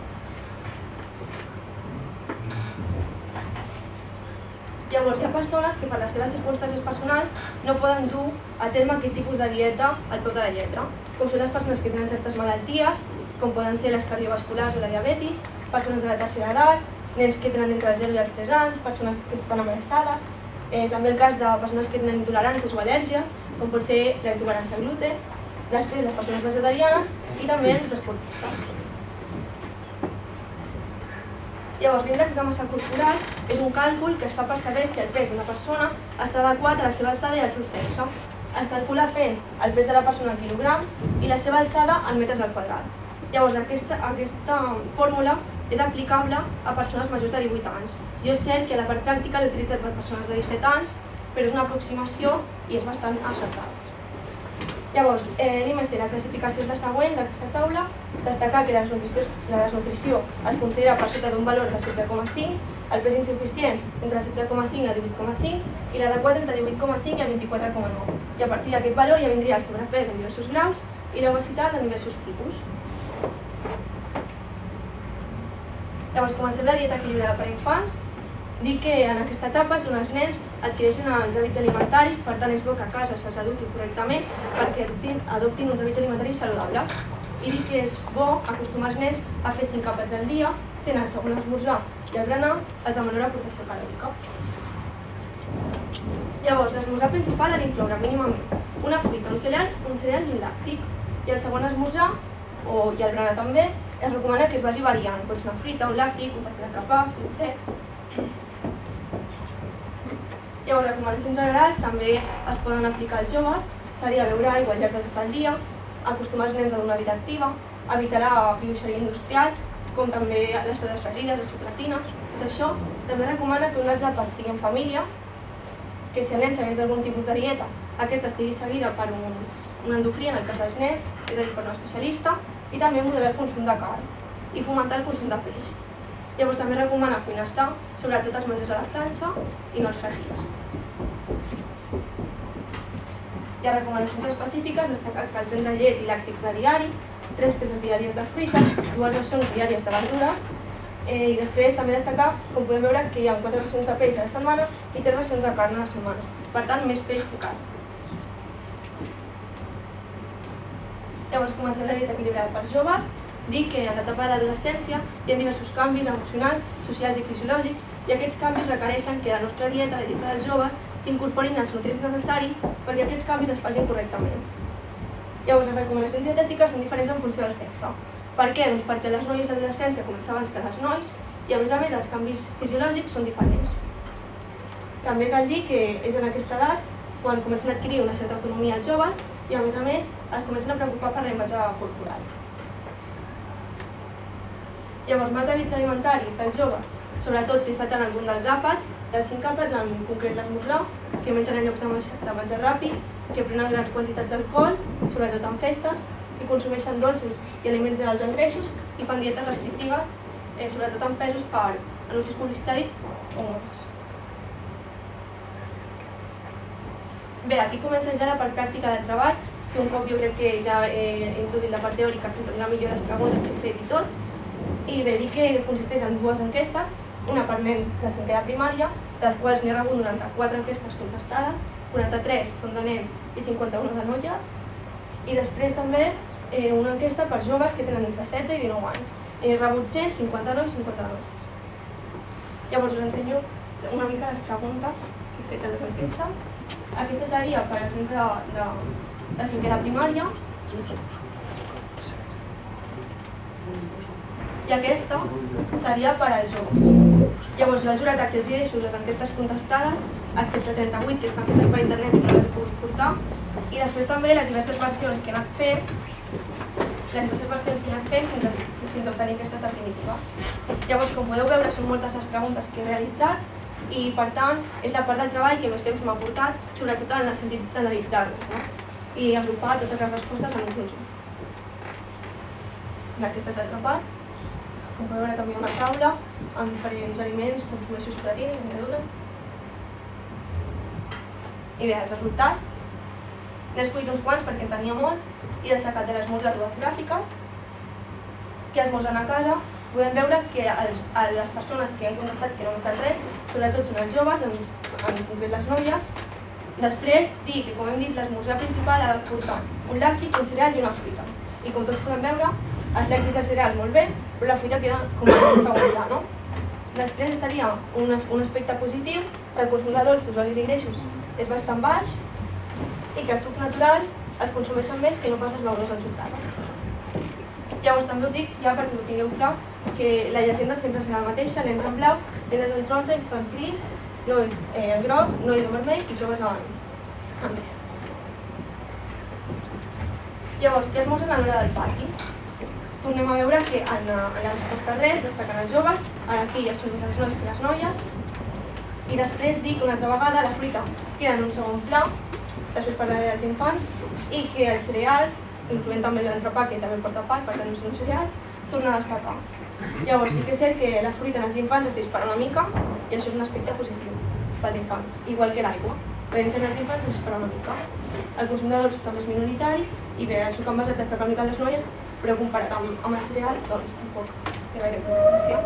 Llavors, hi ha persones que per les seves circumstàncies personals no poden dur a terme aquest tipus de dieta al peu de la lletra, com són les persones que tenen certes malalties, com poden ser les cardiovasculars o la diabetis, persones de la tercera edat, nens que tenen entre els 0 i els 3 anys, persones que estan embarassades, també el cas de persones que tenen intoleràncies o al·lèrgies, com pot ser la intolerància al gluten, després les persones vegetarianes i també els esportistes. Llavors, l'índex de massa corporal és un càlcul que es fa per saber si el pes d'una persona està adequat a la seva alçada i al seu sexe. Es calcula fent el pes de la persona en quilograms i la seva alçada en metres al quadrat. Llavors, aquesta fórmula és aplicable a persones majors de 18 anys. Jo és cert que a la part pràctica l'he utilitzat per persones de 17 anys, però és una aproximació i és bastant acertada. Llavors, l'IMC, la classificació és la següent d'aquesta taula. Destacar que la desnutrició es considera per sota d'un valor de 16,5, el pes insuficient entre 16,5 i 18,5 i l'adequat entre 18,5 i el 24,9. I a partir d'aquest valor ja vindria el sobrepès en diversos graus i l'obesitat en diversos tipus. Llavors, comencem la dieta equilibrada per a infants. Dic que en aquesta etapa són els nens adquireixen els hàbits alimentaris, per tant és bo que a casa se'ls eduqui correctament perquè adoptin uns hàbits alimentaris saludables. I dic que és bo acostumar els nens a fer 5 àpats al dia, sent el segon esmorzar i el berenar els de menor aportació calòrica. Llavors, l'esmorzar principal ha d'incloure mínimament una fruita, un cereal i un làctic. I el segon esmorzar, i el berenar també, es recomana que es vagi variant, pot ser una fruita, un làctic, un petit entrepà, fruits secs. Llavors, recomanacions generals també es poden aplicar als joves, seria beure aigua al llarg de tot el dia, acostumar els nens a dur una vida activa, evitar la brioixeria industrial, com també les fredes fregides, les xocolatines. Tot això també recomana que un dels àpats sigui en família, que si el nen segueix algun tipus de dieta, aquesta estigui seguida per un endocrí en el cas dels nens, és a dir, per un especialista, i també moderar el consum de carn i fomentar el consum de peix. Llavors també recomana cuinar sa, sobretot els menjars a la planxa i no els fregits. Hi ha recomanacions específiques, destacar que cal prendre llet i làctics de diari, 3 peces diàries de fruita, 2 racions diàries de verdures, i després també destacar, com podem veure, que hi ha 4 racions de peix a la setmana i 3 racions de carn a la setmana. Per tant, més peix que carn. Llavors comencem la dieta equilibrada per joves. Dic que en l'etapa de l'adolescència hi ha diversos canvis emocionals, socials i fisiològics i aquests canvis requereixen que la nostra dieta, la dieta dels joves, s'incorporin els nutrients necessaris perquè aquests canvis es facin correctament. Llavors, les recomanacions dietètiques són diferents en funció del sexe. Per què? Doncs perquè les noies d'adolescència comencen abans que les nois i a més els canvis fisiològics són diferents. També cal dir que és en aquesta edat quan comencen a adquirir una certa autonomia els joves i a més es comencen a preocupar per la imatge corporal. Llavors, mals hàbits alimentaris dels joves, sobretot que salten algun dels àpats, dels 5 àpats, en concret l'esmorzar, que mengen en llocs de menjar ràpid, que prenen grans quantitats d'alcohol, sobretot en festes, i consumeixen dolços i aliments alts en greixos i fan dietes restrictives, sobretot empesos per anuncis publicitaris o modes. Bé, aquí comença ja la part pràctica del treball, que un cop jo crec que ja he introduït la part teòrica s'entendrà millor les preguntes que he fet i tot. I bé, dir que consisteix en dues enquestes, una per nens de 5è de primària, de les quals n'he rebut 94 enquestes contestades, 43 són de nens i 51 de noies, i després també una enquesta per joves que tenen entre 16 i 19 anys. He rebut 100, 59 i 59. Llavors us ensenyo una mica les preguntes que he fet a les enquestes. Aquesta seria per als nens de 5è de primària i aquesta seria per als joves. Llavors el jurat aquí els deixo les enquestes contestades, excepte 38 que estan fetes per internet i no les he pogut portar, i després també les diverses versions que he anat fent, fins a obtenir aquestes definitives. Llavors, com podeu veure, són moltes les preguntes que he realitzat i, per tant, és la part del treball que més temps m'ha portat, sobretot en el sentit d'analitzar-les i agrupar totes les respostes en un conjunt. Aquesta és l'altra part. Com podeu veure, també una taula amb diferents aliments, com peixos, proteïnes, verdures. I bé, els resultats. N'he escollit uns quants perquè en tenia molts i he destacat de l'esmorzar dues gràfiques que esmorzen a casa. Podem veure que les persones que han contestat que no mengen res, sobretot són els joves, en concret les noies. Després, dir que, com hem dit, l'esmorzar principal ha de portar un làctic, un cereal i una fruita. I com tots podem veure, els làctics del cereal molt bé, però la fruita queda com a segon pla, no? Després estaria un aspecte positiu, que el consum de dolços, olis i greixos és bastant baix i que els sucs naturals es consumeixen més que no pas les begudes ensucrades. Llavors també us dic, ja perquè ho tingueu clar, que la llegenda sempre serà la mateixa, nens en blau, nenes en taronja, infants gris, nois en groc, nois en vermell i joves en verd. Llavors, què esmorzen a l'hora del pati? Tornem a veure que en els carrers destaquen els joves, ara aquí ja són més els nois que les noies, i després dic una altra vegada la fruita queda en un segon pla, després parlaré dels infants, i que els cereals, incloent també l'entrepà que també porta pa, per tant no és un cereal, torna a destacar. Llavors sí que és cert que la fruita en els infants es dispara una mica i això és un aspecte positiu pels infants, igual que l'aigua. Veiem que en els infants es dispara una mica. El consum de dolços també és minoritari i bé, el suc envasat destaca una mica les noies, però comparat amb els cereals, doncs tampoc té gaire importància.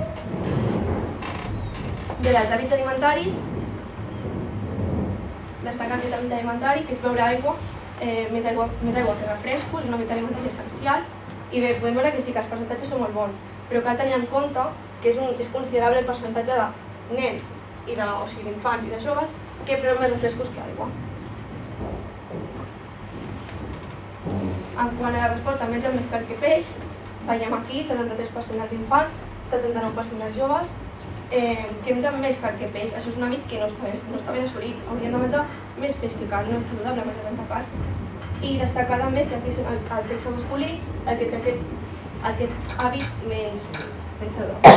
Bé, dels hàbits alimentaris, destacar aquest hàbit alimentari, que és beure aigua, més aigua que refrescos, és un hàbit alimentari essencial. I bé, podem veure que sí que els percentatges són molt bons, però cal tenir en compte que és considerable el percentatge de nens, d'infants i de joves, que prenen més refrescos que aigua. En quant a la resposta, mengen més carn que peix, veiem aquí 73% dels infants, 79% dels joves, que mengen més carn que peix. Això és un hàbit que no està ben assolit. Haurien de menjar més peix que carn, no és saludable menjar tanta carn. I destacar també que aquí el sexe masculí el que té aquest hàbit menys saludable.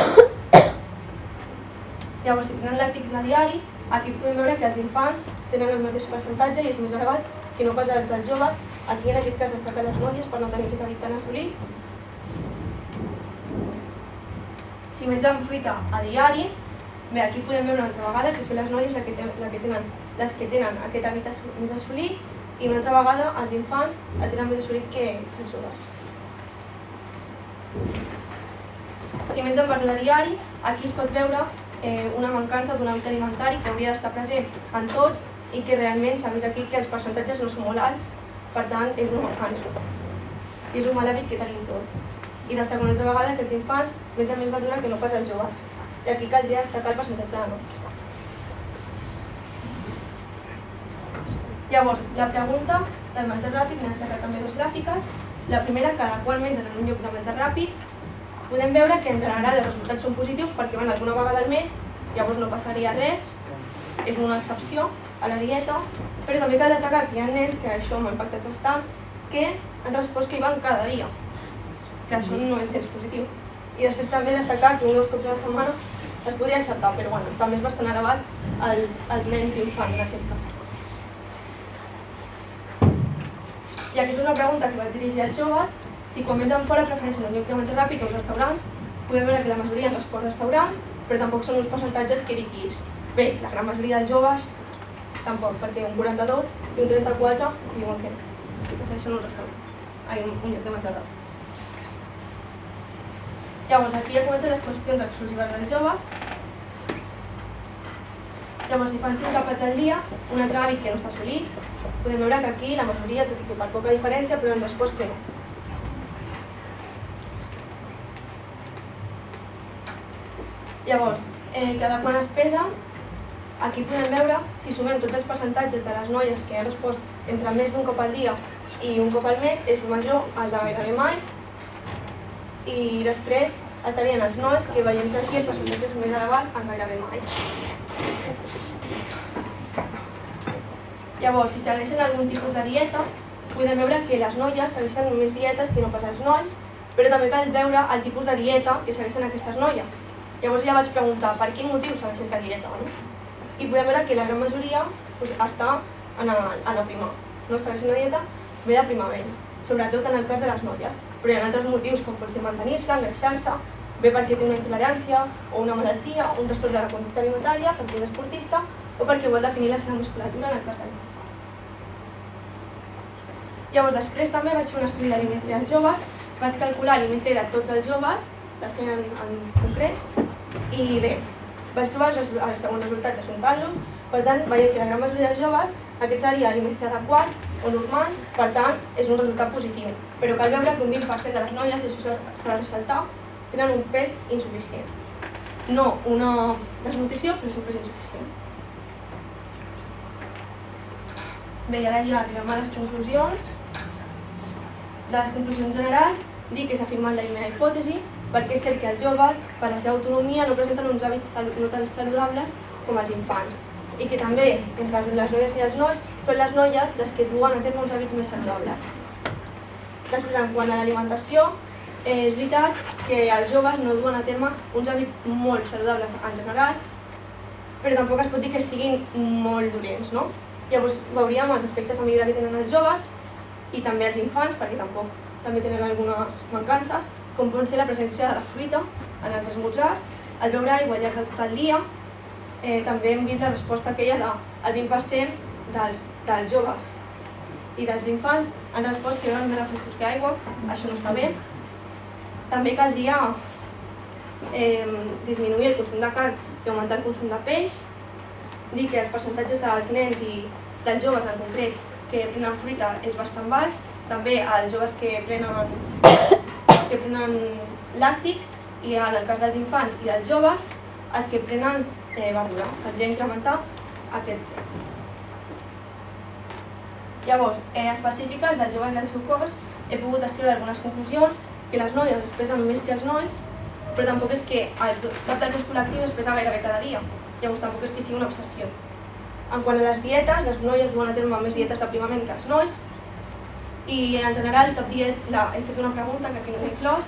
Llavors, si tenen làctics a diari, aquí podem veure que els infants tenen el mateix percentatge i és més elevat que no pas els dels joves. Aquí en aquest cas destaquen les noies per no tenir aquest hàbit tan assolit. Si mengen fruita a diari, bé, aquí podem veure una altra vegada que són les noies les que tenen aquest hàbit més assolit i una altra vegada els infants el tenen més assolit que els joves. Si mengen verdura a diari, aquí es pot veure una mancança d'un hàbit alimentari que hauria d'estar present en tots i que realment s'ha vist aquí que els percentatges no són molt alts, per tant és una mancança. I és un mal hàbit que tenim tots. I destacar una altra vegada que els infants mengen més verdura que no pas els joves. I aquí caldria destacar el percentatge de nois. Llavors, la pregunta del menjar ràpid, n'he destacat també dues gràfiques. La primera, cada qual mengen en un lloc de menjar ràpid. Podem veure que en general els resultats són positius perquè van alguna vegada al mes, llavors no passaria res, és una excepció a la dieta, però també cal destacar que hi ha nens, que això m'ha impactat bastant, que han respost que hi van cada dia, que això no és gens positiu. I després també destacar que un o dos cops a la setmana es podria acceptar, però bueno, també és bastant elevat als nens i infants en aquest cas. I aquesta és una pregunta que vaig dirigir als joves, si quan mengen fora prefereixen un lloc de menjar ràpid o un restaurant. Podem veure que la majoria han respost restaurant, però tampoc són uns percentatges que diguis. Bé, la gran majoria dels joves tampoc, perquè un 42 i un 34 diuen que no. que t'ofereixen un restaurant, un lloc de menjador. Llavors, aquí ja comencen les qüestions exclusives dels joves. Llavors, si fan 5 àpats al dia, un altre hàbit que no està assolit, podem veure que aquí la majoria, tot i que per poca diferència, però han respost que no. Llavors, cada quan es pesa, aquí podem veure, si sumem tots els percentatges de les noies que han respost entre més d'un cop al dia i un cop al mes, és major al de gairebé mai. I després estarien els nois, que veiem que aquí el percentatge és més elevat en gairebé mai. Llavors, si segueixen algun tipus de dieta, podem veure que les noies segueixen més dietes que no pas els nois, però també cal veure el tipus de dieta que segueixen aquestes noies. Llavors ja vaig preguntar per quin motiu segueixes la dieta, no? I podem veure que la gran majoria està en la prima. No segueix una dieta, ve de primavera, sobretot en el cas de les noies. Però hi ha altres motius, com pot ser mantenir-se, engreixar-se, bé perquè té una intolerància o una malaltia, un trastorn de la conducta alimentària, perquè és esportista, o perquè vol definir la seva musculatura en el cas del noi. Llavors, després també vaig fer un estudi de l'IMC dels joves, vaig calcular l'IMC de tots els joves, la 100 en concret, i bé, vaig trobar els següents resultats ajuntant-los. Per tant, veiem que la gran majoria dels joves aquest seria l'IMC adequat o normal, per tant, és un resultat positiu. Però cal veure que un 20% de les noies, i això s'ha de ressaltar, tenen un pes insuficient. No una desnutrició, però és un pes insuficient. Bé, i ara ja arribem a les conclusions. De les conclusions generals, dic que s'ha afirmat la primera hipòtesi, perquè és cert que els joves, per la seva autonomia, no presenten uns hàbits no tan saludables com els infants. I que també, entre les noies i els nois, són les noies les que duen a terme uns hàbits més saludables. Després, en quant a l'alimentació, és veritat que els joves no duen a terme uns hàbits molt saludables en general, però tampoc es pot dir que siguin molt dolents, no? Llavors, veuríem els aspectes a millorar que tenen els joves i també els infants, perquè tampoc també tenen algunes mancances, com pot ser la presència de la fruita en els esmorzars, el beure aigua al llarg de tot el dia. També hem vist la resposta aquella del 20% dels joves i dels infants han respost que beuen més refrescos que aigua, això no està bé. També caldria disminuir el consum de carn i augmentar el consum de peix, dir que els percentatges dels nens i dels joves en concret que prenen fruita és bastant baix, també els joves que prenen làctics i en el cas dels infants i dels joves els que prenen verdura. Caldria incrementar aquest tret. Llavors, específiques dels joves i el seu cos, he pogut escriure algunes conclusions, que les noies es pesen més que els nois, però tampoc és que cap dels dos col·lectius es pesa gairebé cada dia. Llavors tampoc és que sigui una obsessió. En quant a les dietes, les noies duen a terme més dietes d'aprimament que els nois, i en general he fet una pregunta que aquí no l'he inclòs,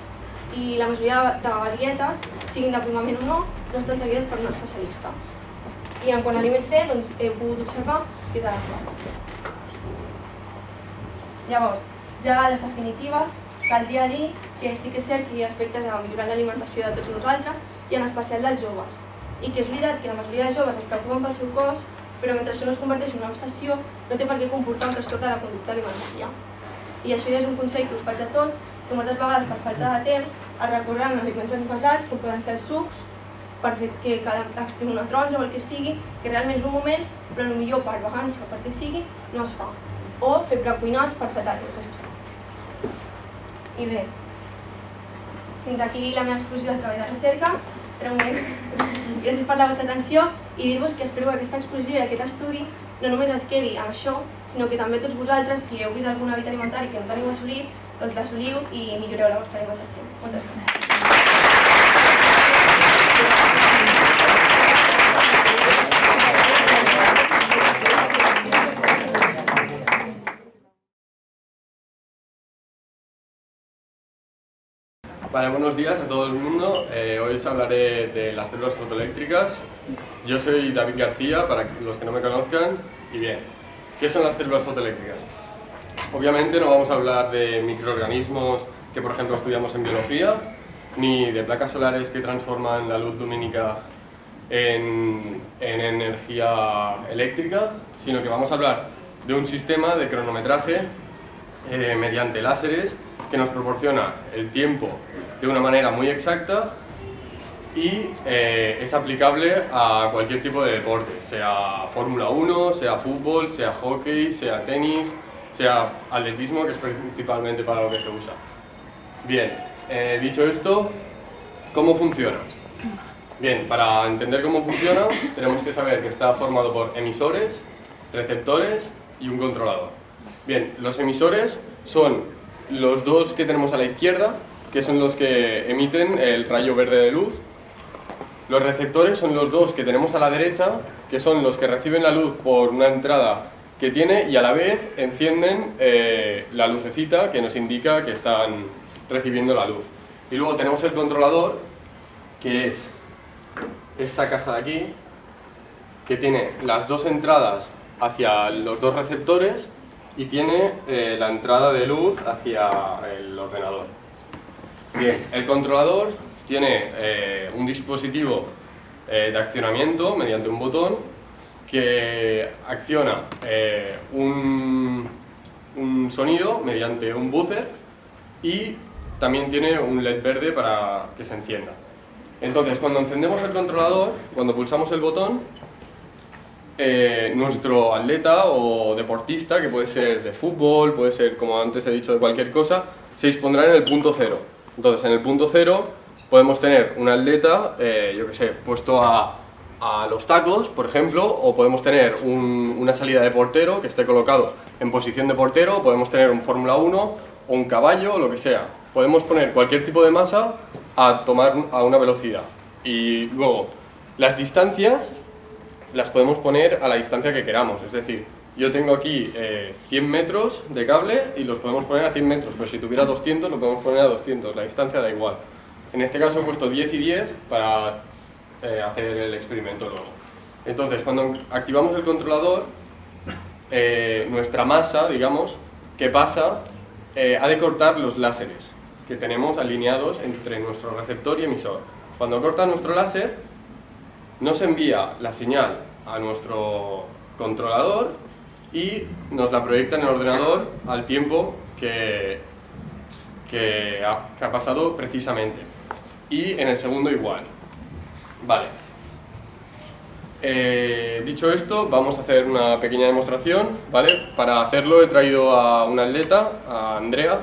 i la majoria de dietes, siguin d'aprimament o no, no estan seguides per un especialista. I en quant a l'IMC, doncs he pogut observar que és adequat. Llavors, ja a les definitives, caldria dir que sí que és cert que hi ha aspectes a millorar l'alimentació de tots nosaltres, i en especial dels joves. I que és veritat que la majoria de joves es preocupen pel seu cos, però mentre això no es converteix en una obsessió, no té per què comportar un trastorn de la conducta alimentària. I això ja és un consell que us faig a tots, que moltes vegades per falta de temps es recorren aliments envasats, com poden ser els sucs, per fet que cal exprimir una taronja o el que sigui, que realment és un moment, però potser per vagància o per què sigui, no es fa. O fer precuinats per fetar-los, això. I bé, fins aquí la meva exposició del treball de recerca. Espera un moment. Gràcies per la vostra atenció i dir-vos que espero que aquesta exposició i aquest estudi no només es quedi en això, sinó que també tots vosaltres, si heu vist algun hàbit alimentari que no teniu assolit, doncs l'assoliu i milloreu la vostra alimentació. Moltes gràcies. Vale, buenos días a todo el mundo. Hoy os hablaré de las células fotoeléctricas. Yo soy David García, para los que no me conozcan. Y bien, ¿qué son las células fotoeléctricas? Obviamente no vamos a hablar de microorganismos que, por ejemplo, estudiamos en biología, ni de placas solares que transforman la luz lumínica en energía eléctrica, sino que vamos a hablar de un sistema de cronometraje mediante láseres que nos proporciona el tiempo de una manera muy exacta y es aplicable a cualquier tipo de deporte, sea Fórmula 1, sea fútbol, sea hockey, sea tenis, sea atletismo, que es principalmente para lo que se usa. Bien, dicho esto, ¿cómo funciona? Bien, para entender cómo funciona tenemos que saber que está formado por emisores, receptores y un controlador. Bien, los emisores son los dos que tenemos a la izquierda, que son los que emiten el rayo verde de luz. Los receptores son los dos que tenemos a la derecha, que son los que reciben la luz por una entrada que tiene y a la vez encienden la lucecita que nos indica que están recibiendo la luz. Y luego tenemos el controlador, que es esta caja de aquí, que tiene las dos entradas hacia los dos receptores y tiene la entrada de luz hacia el ordenador. Bien, el controlador tiene un dispositivo de accionamiento mediante un botón que acciona un sonido mediante un buzzer y también tiene un LED verde para que se encienda. Entonces, cuando encendemos el controlador, cuando pulsamos el botón, nuestro atleta o deportista, que puede ser de fútbol, puede ser, como antes he dicho, de cualquier cosa, se dispondrá en el punto cero. Entonces, en el punto cero podemos tener un atleta, yo que sé, puesto a los tacos, por ejemplo, o podemos tener una salida de portero que esté colocado en posición de portero, podemos tener un Fórmula 1 o un caballo o lo que sea. Podemos poner cualquier tipo de masa a tomar a una velocidad. Y luego, las distancias las podemos poner a la distancia que queramos, es decir, yo tengo aquí 100 metros de cable y los podemos poner a 100 metros, pero si tuviera 200 lo podemos poner a 200, la distancia da igual. En este caso he puesto 10 y 10 para hacer el experimento luego. Entonces, cuando activamos el controlador, nuestra masa, digamos, que pasa, ha de cortar los láseres que tenemos alineados entre nuestro receptor y emisor. Cuando corta nuestro láser, nos envía la señal a nuestro controlador y nos la proyecta en el ordenador al tiempo que ha pasado precisamente. Y en el segundo igual. Vale. Dicho esto, vamos a hacer una pequeña demostración, ¿vale? Para hacerlo he traído a una atleta, a Andrea.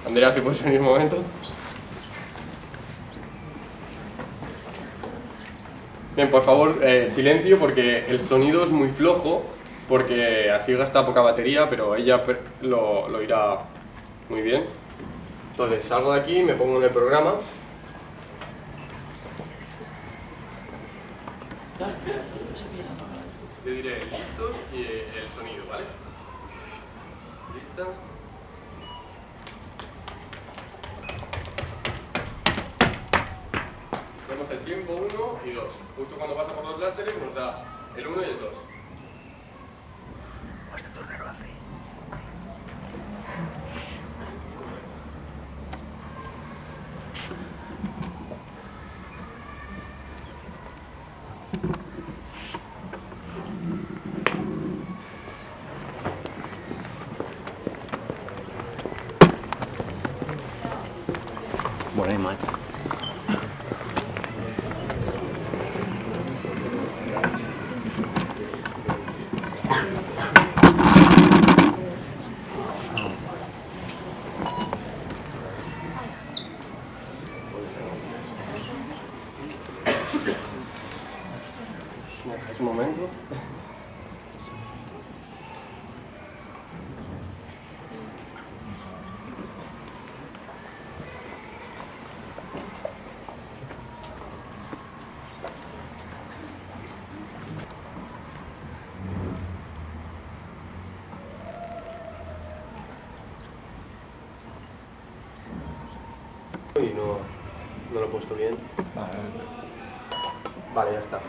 Andrea, ¿te puedes venir un momento? Bien, por favor, silencio porque el sonido es muy flojo, porque así gasta poca batería, pero ella lo irá muy bien. Entonces, salgo de aquí, me pongo en el programa. Te diré listos y el sonido, ¿vale? ¿Lista? Vemos el tiempo 1 y 2. Justo cuando pasa por los láseres nos da el 1 y el 2. Bona imatge. Un momento. Y no lo he puesto bien. Vale, ya está.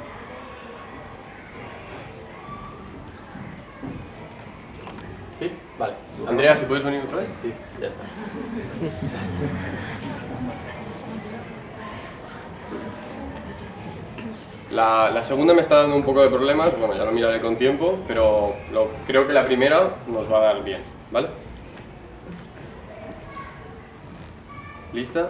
¿Sí? Vale. Andrea, si puedes venir otra vez. Sí, ya está. La segunda me está dando un poco de problemas, bueno, ya lo miraré con tiempo, pero creo que la primera nos va a dar bien, ¿vale? ¿Lista?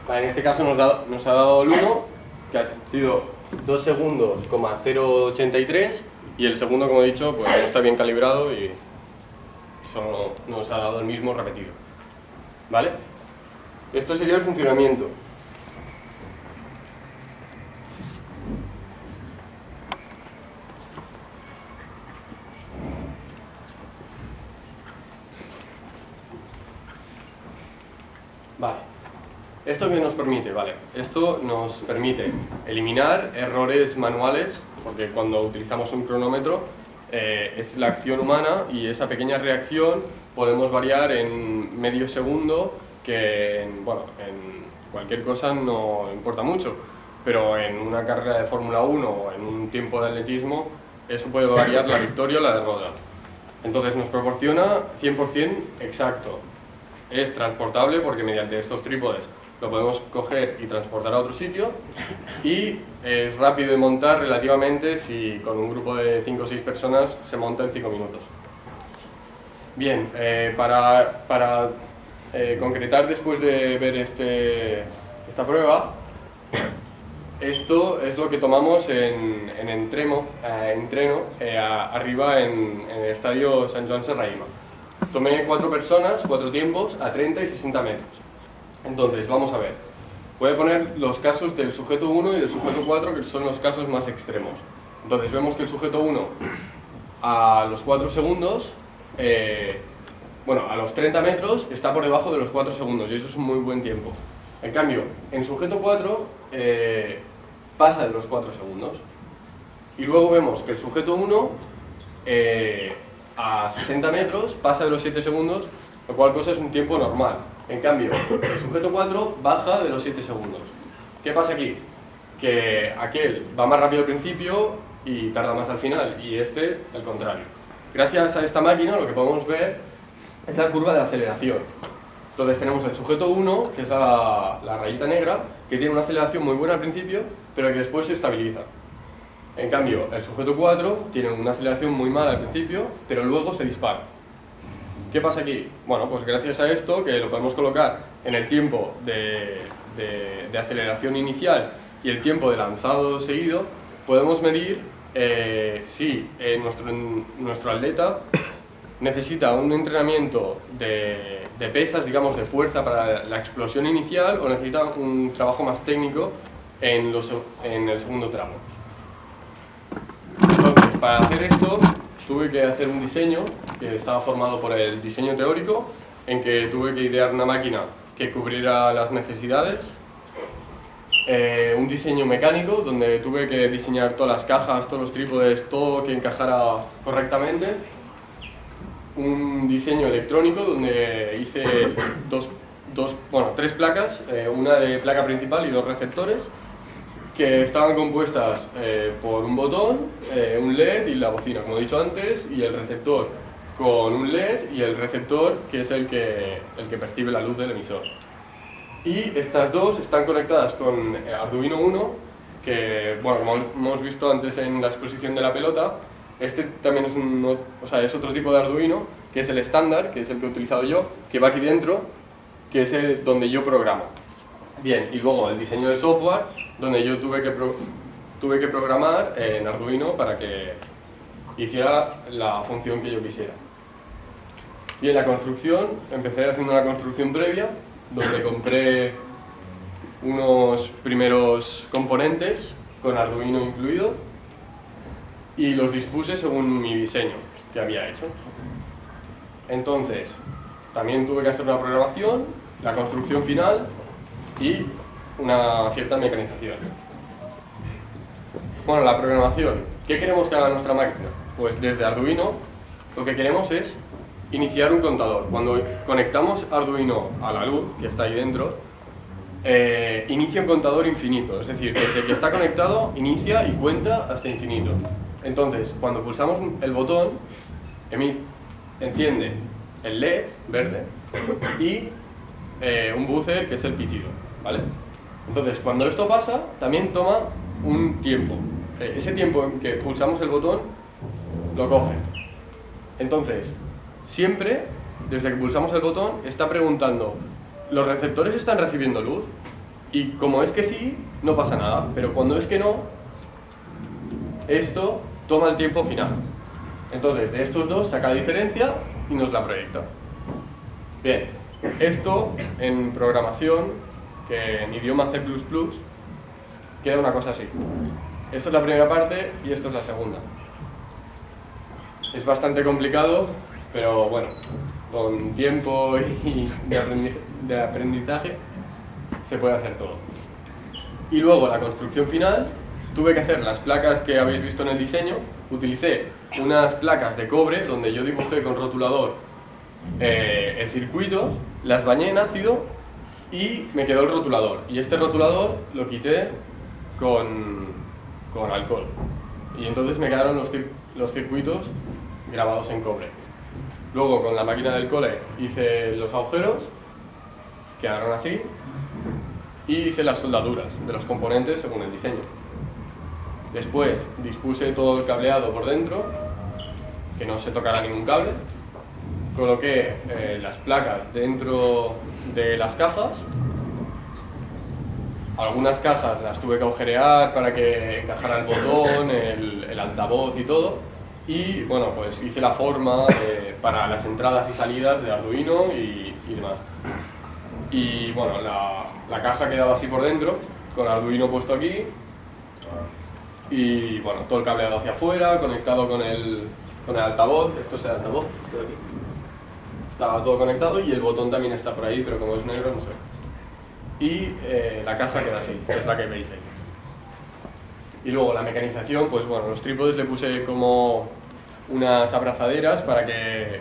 Vale, en este caso nos ha dado el 1, que ha sido 2 segundos, 0,083, y el segundo, como he dicho, pues no está bien calibrado y solo nos ha dado el mismo repetido. ¿Vale? Esto sería el funcionamiento. Vale. ¿Esto qué nos permite? Vale, esto nos permite eliminar errores manuales, porque cuando utilizamos un cronómetro es la acción humana y esa pequeña reacción podemos variar en medio segundo, que en cualquier cosa no importa mucho, pero en una carrera de Fórmula 1 o en un tiempo de atletismo eso puede variar la victoria o la derrota. Entonces nos proporciona 100% exacto. Es transportable porque mediante estos trípodes lo podemos coger y transportar a otro sitio, y es rápido de montar relativamente si con un grupo de 5 o 6 personas se monta en 5 minutos. Bien, para concretar después de ver esta prueba, esto es lo que tomamos en entreno arriba en el estadio Sant Joan Serrahima. Tomé 4 personas, 4 tiempos, a 30 y 60 metros. Entonces, vamos a ver. Voy a poner los casos del sujeto 1 y del sujeto 4, que son los casos más extremos. Entonces, vemos que el sujeto 1, a los 4 segundos, a los 30 metros, está por debajo de los 4 segundos, y eso es un muy buen tiempo. En cambio, en sujeto 4, pasa de los 4 segundos. Y luego vemos que el sujeto 1, a 60 metros, pasa de los 7 segundos, lo cual es un tiempo normal. En cambio, el sujeto 4 baja de los 7 segundos. ¿Qué pasa aquí? Que aquel va más rápido al principio y tarda más al final, y este, al contrario. Gracias a esta máquina lo que podemos ver es la curva de aceleración. Entonces tenemos el sujeto 1, que es la rayita negra, que tiene una aceleración muy buena al principio, pero que después se estabiliza. En cambio, el sujeto 4 tiene una aceleración muy mala al principio, pero luego se dispara. ¿Qué pasa aquí? Bueno, pues gracias a esto, que lo podemos colocar en el tiempo de aceleración inicial y el tiempo de lanzado seguido, podemos medir si nuestro atleta necesita un entrenamiento de pesas, digamos, de fuerza para la explosión inicial, o necesita un trabajo más técnico en el segundo tramo. Entonces, para hacer esto, tuve que hacer un diseño que estaba formado por el diseño teórico, en que tuve que idear una máquina que cubriera las necesidades, un diseño mecánico, donde tuve que diseñar todas las cajas, todos los trípodes, todo que encajara correctamente, un diseño electrónico, donde hice tres placas, una de placa principal y 2 receptores, que estaban compuestas por un botón, un LED y la bocina, como he dicho antes, y el receptor con un LED y el receptor, que es el que percibe la luz del emisor. Y estas dos están conectadas con Arduino Uno, que, bueno, como hemos visto antes en la exposición de la pelota, este también es otro tipo de Arduino, que es el estándar, que es el que he utilizado yo, que va aquí dentro, que es donde yo programo. Bien, y luego el diseño de software, donde yo tuve que programar en Arduino para que hiciera la función que yo quisiera. Bien, la construcción, empecé haciendo una construcción previa, donde compré unos primeros componentes con Arduino incluido y los dispuse según mi diseño que había hecho. Entonces, también tuve que hacer una programación, la construcción final y una cierta mecanización. Bueno, la programación. ¿Qué queremos que haga nuestra máquina? Pues desde Arduino lo que queremos es iniciar un contador. Cuando conectamos Arduino a la luz que está ahí dentro, inicia un contador infinito. Es decir, desde que está conectado inicia y cuenta hasta infinito. Entonces, cuando pulsamos el botón, enciende el LED verde y un buzzer, que es el pitido, ¿vale? Entonces, cuando esto pasa, también toma un tiempo. Ese tiempo en que pulsamos el botón, lo coge. Entonces, siempre, desde que pulsamos el botón, está preguntando, ¿los receptores están recibiendo luz? Y como es que sí, no pasa nada, pero cuando es que no, esto toma el tiempo final. Entonces, de estos dos saca la diferencia y nos la proyecta. Bien, esto en programación, que en idioma C++, queda una cosa así. Esta es la primera parte y esta es la segunda. Es bastante complicado, pero bueno, con tiempo y de aprendizaje se puede hacer todo. Y luego la construcción final, tuve que hacer las placas que habéis visto en el diseño. Utilicé unas placas de cobre donde yo dibujé con rotulador el circuito, las bañé en ácido y me quedó el rotulador. Y este rotulador lo quité con alcohol. Y entonces me quedaron los circuitos grabados en cobre. Luego con la máquina del cole hice los agujeros, quedaron así, y hice las soldaduras de los componentes según el diseño. Después dispuse todo el cableado por dentro, que no se tocara ningún cable. Coloqué las placas dentro de las cajas. Algunas cajas las tuve que agujerear para que encajara el botón, el altavoz y todo. Y bueno, pues hice la forma para las entradas y salidas de Arduino y demás. Y bueno, la caja quedaba así por dentro, con Arduino puesto aquí. Y bueno, todo el cableado hacia afuera, conectado con el altavoz. Esto es el altavoz, esto de aquí. Estaba todo conectado y el botón también está por ahí, pero como es negro no se ve. Y la caja queda así, que es la que veis ahí. Y luego la mecanización, pues bueno, los trípodes le puse como unas abrazaderas para que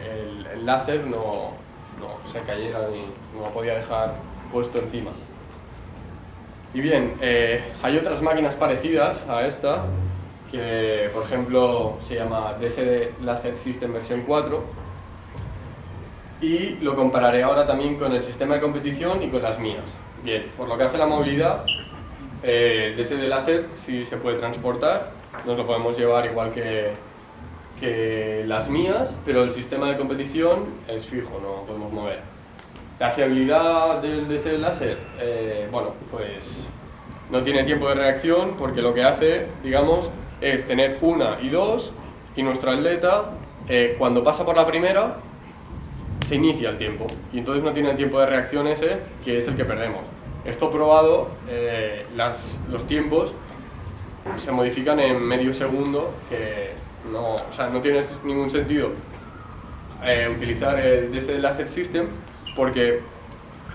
el láser no se cayera ni no lo podía dejar puesto encima. Y bien, hay otras máquinas parecidas a esta, que por ejemplo se llama DSD Laser System versión 4, y lo compararé ahora también con el sistema de competición y con las mías. Bien, por lo que hace la movilidad, DSD Laser sí se puede transportar, nos lo podemos llevar igual que las mías, pero el sistema de competición es fijo, no lo podemos mover. La fiabilidad del DSD Laser, bueno, pues no tiene tiempo de reacción porque lo que hace, digamos, es tener una y dos, y nuestro atleta, cuando pasa por la primera, se inicia el tiempo, y entonces no tiene el tiempo de reacción ese, que es el que perdemos. Esto probado, los tiempos se modifican en medio segundo, que no, o sea, no tiene ningún sentido utilizar el DSD Laser System, porque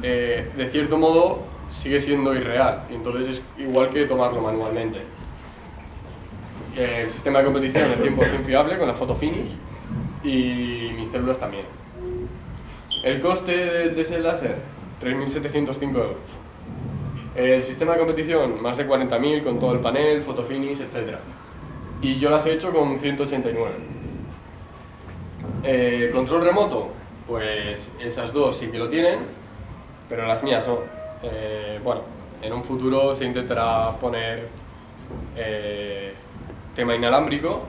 de cierto modo sigue siendo irreal, y entonces es igual que tomarlo manualmente. El sistema de competición es 100% fiable con la photo finish, y mis células también. El coste del DSD Laser, 3.705 €. El sistema de competición, más de 40.000 con todo el panel, photo finish, etc. Y yo las he hecho con 189. Control remoto, pues esas dos sí que lo tienen, pero las mías no. Bueno, en un futuro se intentará poner tema inalámbrico,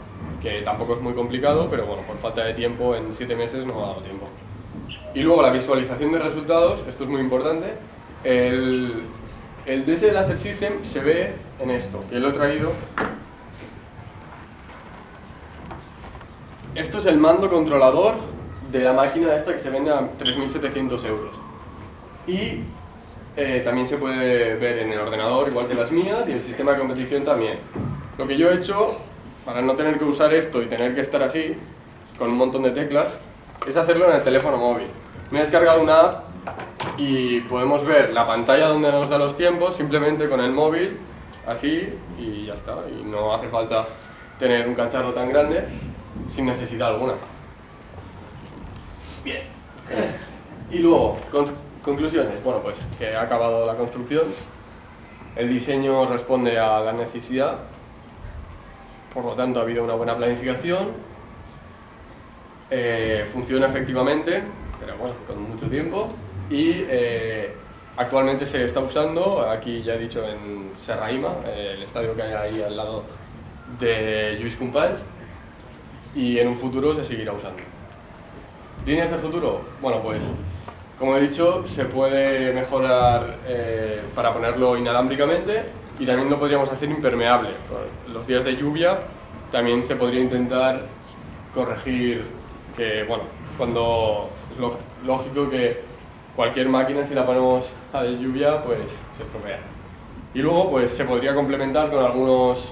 que tampoco es muy complicado, pero bueno, por falta de tiempo en 7 meses no ha dado tiempo. Y luego la visualización de resultados, esto es muy importante. El DSD Laser System se ve en esto, que lo he traído. Esto es el mando controlador de la máquina esta que se vende a 3.700 €. Y también se puede ver en el ordenador, igual que las mías, y el sistema de competición también. Lo que yo he hecho, para no tener que usar esto y tener que estar así, con un montón de teclas, es hacerlo en el teléfono móvil. Me he descargado una app y podemos ver la pantalla donde nos da los tiempos simplemente con el móvil, así, y ya está. Y no hace falta tener un cacharro tan grande sin necesidad alguna. Bien. Y luego, conclusiones. Bueno, pues que ha acabado la construcción. El diseño responde a la necesidad. Por lo tanto, ha habido una buena planificación. Funciona efectivamente, pero bueno, con mucho tiempo. Y actualmente se está usando, aquí ya he dicho, en Serraima, el estadio que hay ahí al lado de Lluís Companys, y en un futuro se seguirá usando. ¿Líneas de futuro? Bueno, pues como he dicho, se puede mejorar para ponerlo inalámbricamente y también lo podríamos hacer impermeable. Por los días de lluvia también se podría intentar corregir que, bueno, cuando es lógico que cualquier máquina, si la ponemos a de lluvia, pues se estropea. Y luego pues se podría complementar con algunos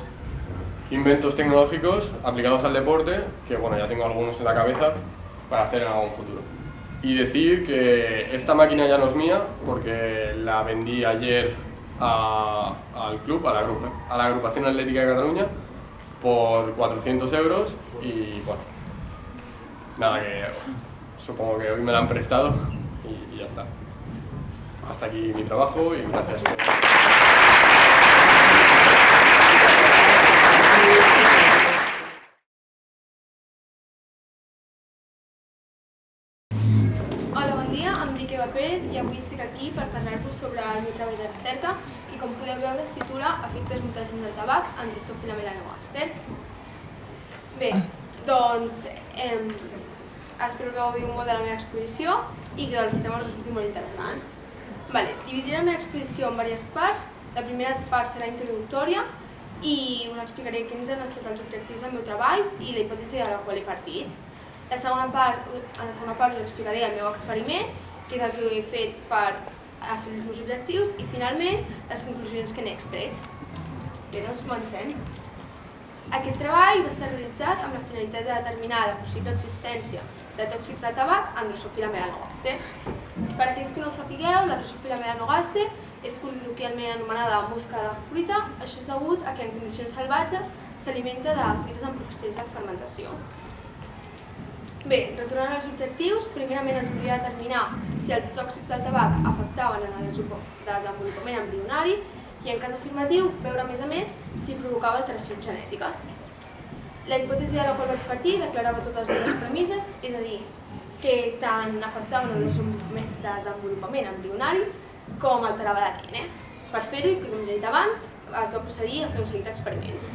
inventos tecnológicos aplicados al deporte, que bueno, ya tengo algunos en la cabeza, para hacer en algún futuro. Y decir que esta máquina ya no es mía, porque la vendí ayer al club, a la Agrupación Atlética de Cataluña, por 400 euros y bueno, nada, que supongo que hoy me la han prestado y ya está. Hasta aquí mi trabajo y gracias. Hola, bon dia, em dic Eva Pérez i avui estic aquí per parlar-vos sobre el meu treball de recerca que, com podeu veure, es titula Efectes mutagents del tabac en Drosophila melanogaster. Bé, doncs espero que gaudiu molt de la meva exposició i que el tema us resulti molt interessant. Dividiré la meva exposició en diverses parts. La primera part serà introductòria i us explicaré quins han estat els objectius del meu treball i la hipòtesi de la qual he partit. En la segona part us explicaré el meu experiment, que és el que he fet per assolir els meus objectius, i finalment les conclusions que n'he extret. Bé, doncs comencem. Aquest treball va estar realitzat amb la finalitat de determinar la possible existència de tòxics del tabac en Drosophila melanogaster. Per aquells que no ho sapigueu, la Drosophila melanogaster és col·loquialment anomenada mosca de fruita. Això és degut a que en condicions salvatges s'alimenta de fruites en procés de fermentació. Bé, retornant als objectius, primerament es volia determinar si els tòxics del tabac afectaven en el desenvolupament embrionari i, en cas afirmatiu, veure a més si provocava alteracions genètiques. La hipòtesi de la qual vaig partir declarava totes dues premisses, és a dir, que tant afectaven el desenvolupament embrionari com alterava l'ADN. Per fer-ho, com ja he dit abans, es va procedir a fer un seguit d'experiments.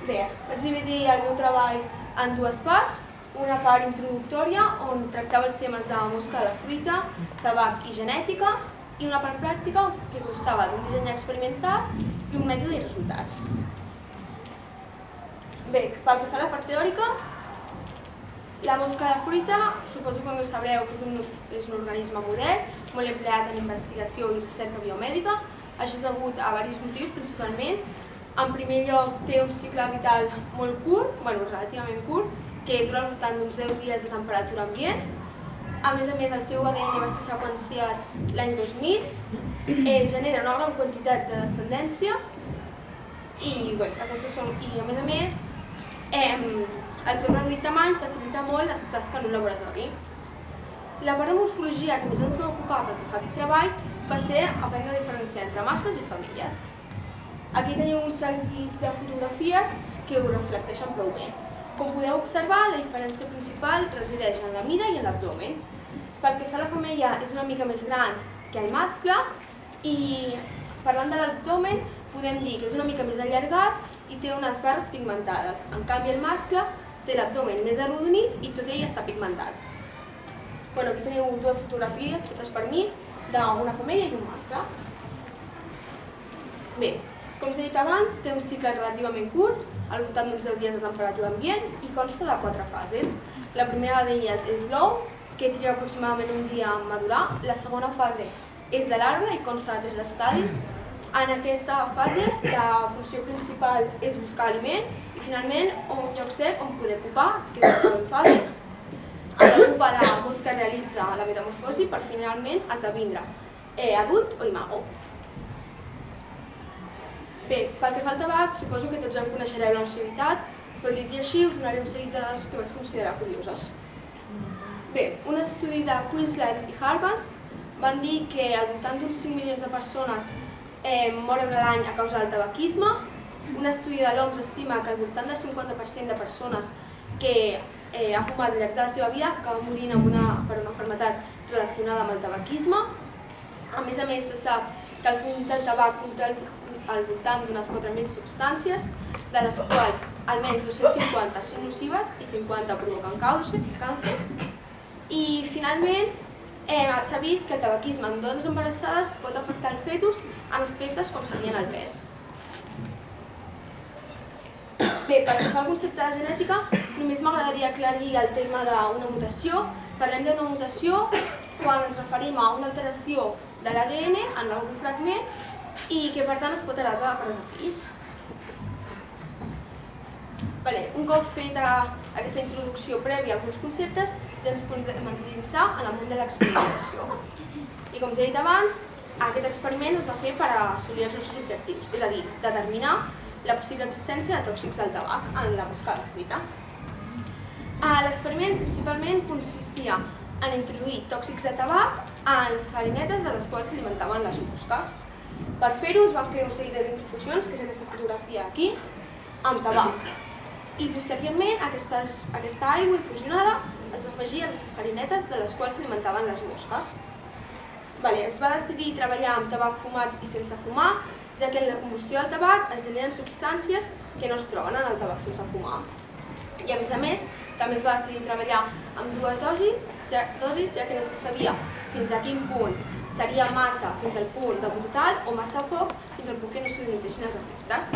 Bé, vaig dividir el meu treball en dues parts, una part introductòria on tractava els temes de mosca de fruita, tabac i genètica, i una part pràctica que constava d'un disseny experimental i un mètode i resultats. Bé, pel que fa a la part teòrica, la mosca de fruita, suposo que no sabreu que és un organisme model, molt empleat en investigació i recerca biomèdica. Això és degut a diversos motius, principalment. En primer lloc, té un cicle vital molt curt, relativament curt, que dura al voltant d'uns 10 dies de temperatura ambient. A més, el seu ADN va ser seqüenciat l'any 2000, genera una gran quantitat de descendència i, a més, el seu reduït tamany facilita molt la tasca en un laboratori. La part de morfologia que més ens va ocupar pel que fa a aquest treball va ser aprendre a diferenciar entre mascles i femelles. Aquí teniu un seguit de fotografies que ho reflecteixen prou bé. Com podeu observar, la diferència principal resideix en la mida i en l'abdomen. Pel que fa a la femella, és una mica més gran que el mascle i, parlant de l'abdomen, podem dir que és una mica més allargat i té unes barres pigmentades. En canvi, el mascle té l'abdomen més arrodonit i tot ell està pigmentat. Aquí teniu dues fotografies fetes per mi d'una femella i un mascle. Bé, com ja he dit abans, té un cicle relativament curt, al voltant d'uns 10 dies de temperatura ambient i consta de 4 fases. La primera d'elles és l'ou, que triga aproximadament un dia a madurar. La segona fase és de larva i consta de 3 estadis. En aquesta fase, la funció principal és buscar aliment i, finalment, un lloc sec on poder pupar, que és la segona fase. En la pupa, la mosca realitza la metamorfosi per finalment esdevindre adult o imago. Bé, pel que fa al tabac, suposo que tots en coneixereu la nocivitat, però dit i així us donaré un seguit de dades que vaig considerar curioses. Bé, un estudi de Queensland i Harvard van dir que al voltant d'uns 5 milions de persones moren a l'any a causa del tabaquisme. Un estudi de l'OMS estima que al voltant del 50% de persones que ha fumat al llarg de la seva vida acaben morint per una malaltia relacionada amb el tabaquisme. A més, se sap que el fum del tabac conté al voltant d'unes 4.000 substàncies, de les quals almenys 250 són nocives i 50 provoquen càncer. I finalment s'ha vist que el tabaquisme en dones embarassades pot afectar el fetus en aspectes com serien el pes. Bé, pel que fa al concepte de genètica, només m'agradaria aclarir el tema d'una mutació. Parlem d'una mutació quan ens referim a una alteració de l'ADN en algun fragment i que per tant es pot heretar de pares a fills. Un cop feta aquesta introducció prèvia a alguns conceptes, ja ens podem endinsar en el món de l'experimentació. I com ja he dit abans, aquest experiment es va fer per assolir els nostres objectius, és a dir, determinar la possible existència de tòxics del tabac en la mosca de la fruita. L'experiment principalment consistia en introduir tòxics de tabac en les farinetes de les quals s'alimentaven les mosques. Per fer-ho es van fer un seguit d'infusions, que és aquesta fotografia aquí, amb tabac. I posteriorment aquesta aigua infusionada es va afegir a les farinetes de les quals s'alimentaven les mosques. Es va decidir treballar amb tabac fumat i sense fumar, ja que en la combustió del tabac es generen substàncies que no es troben en el tabac sense fumar. I a més, també es va decidir treballar amb dues dosis, ja que no se sabia fins a quin punt seria massa fins al punt de mortal o massa poc fins al punt que no se li notessin els efectes.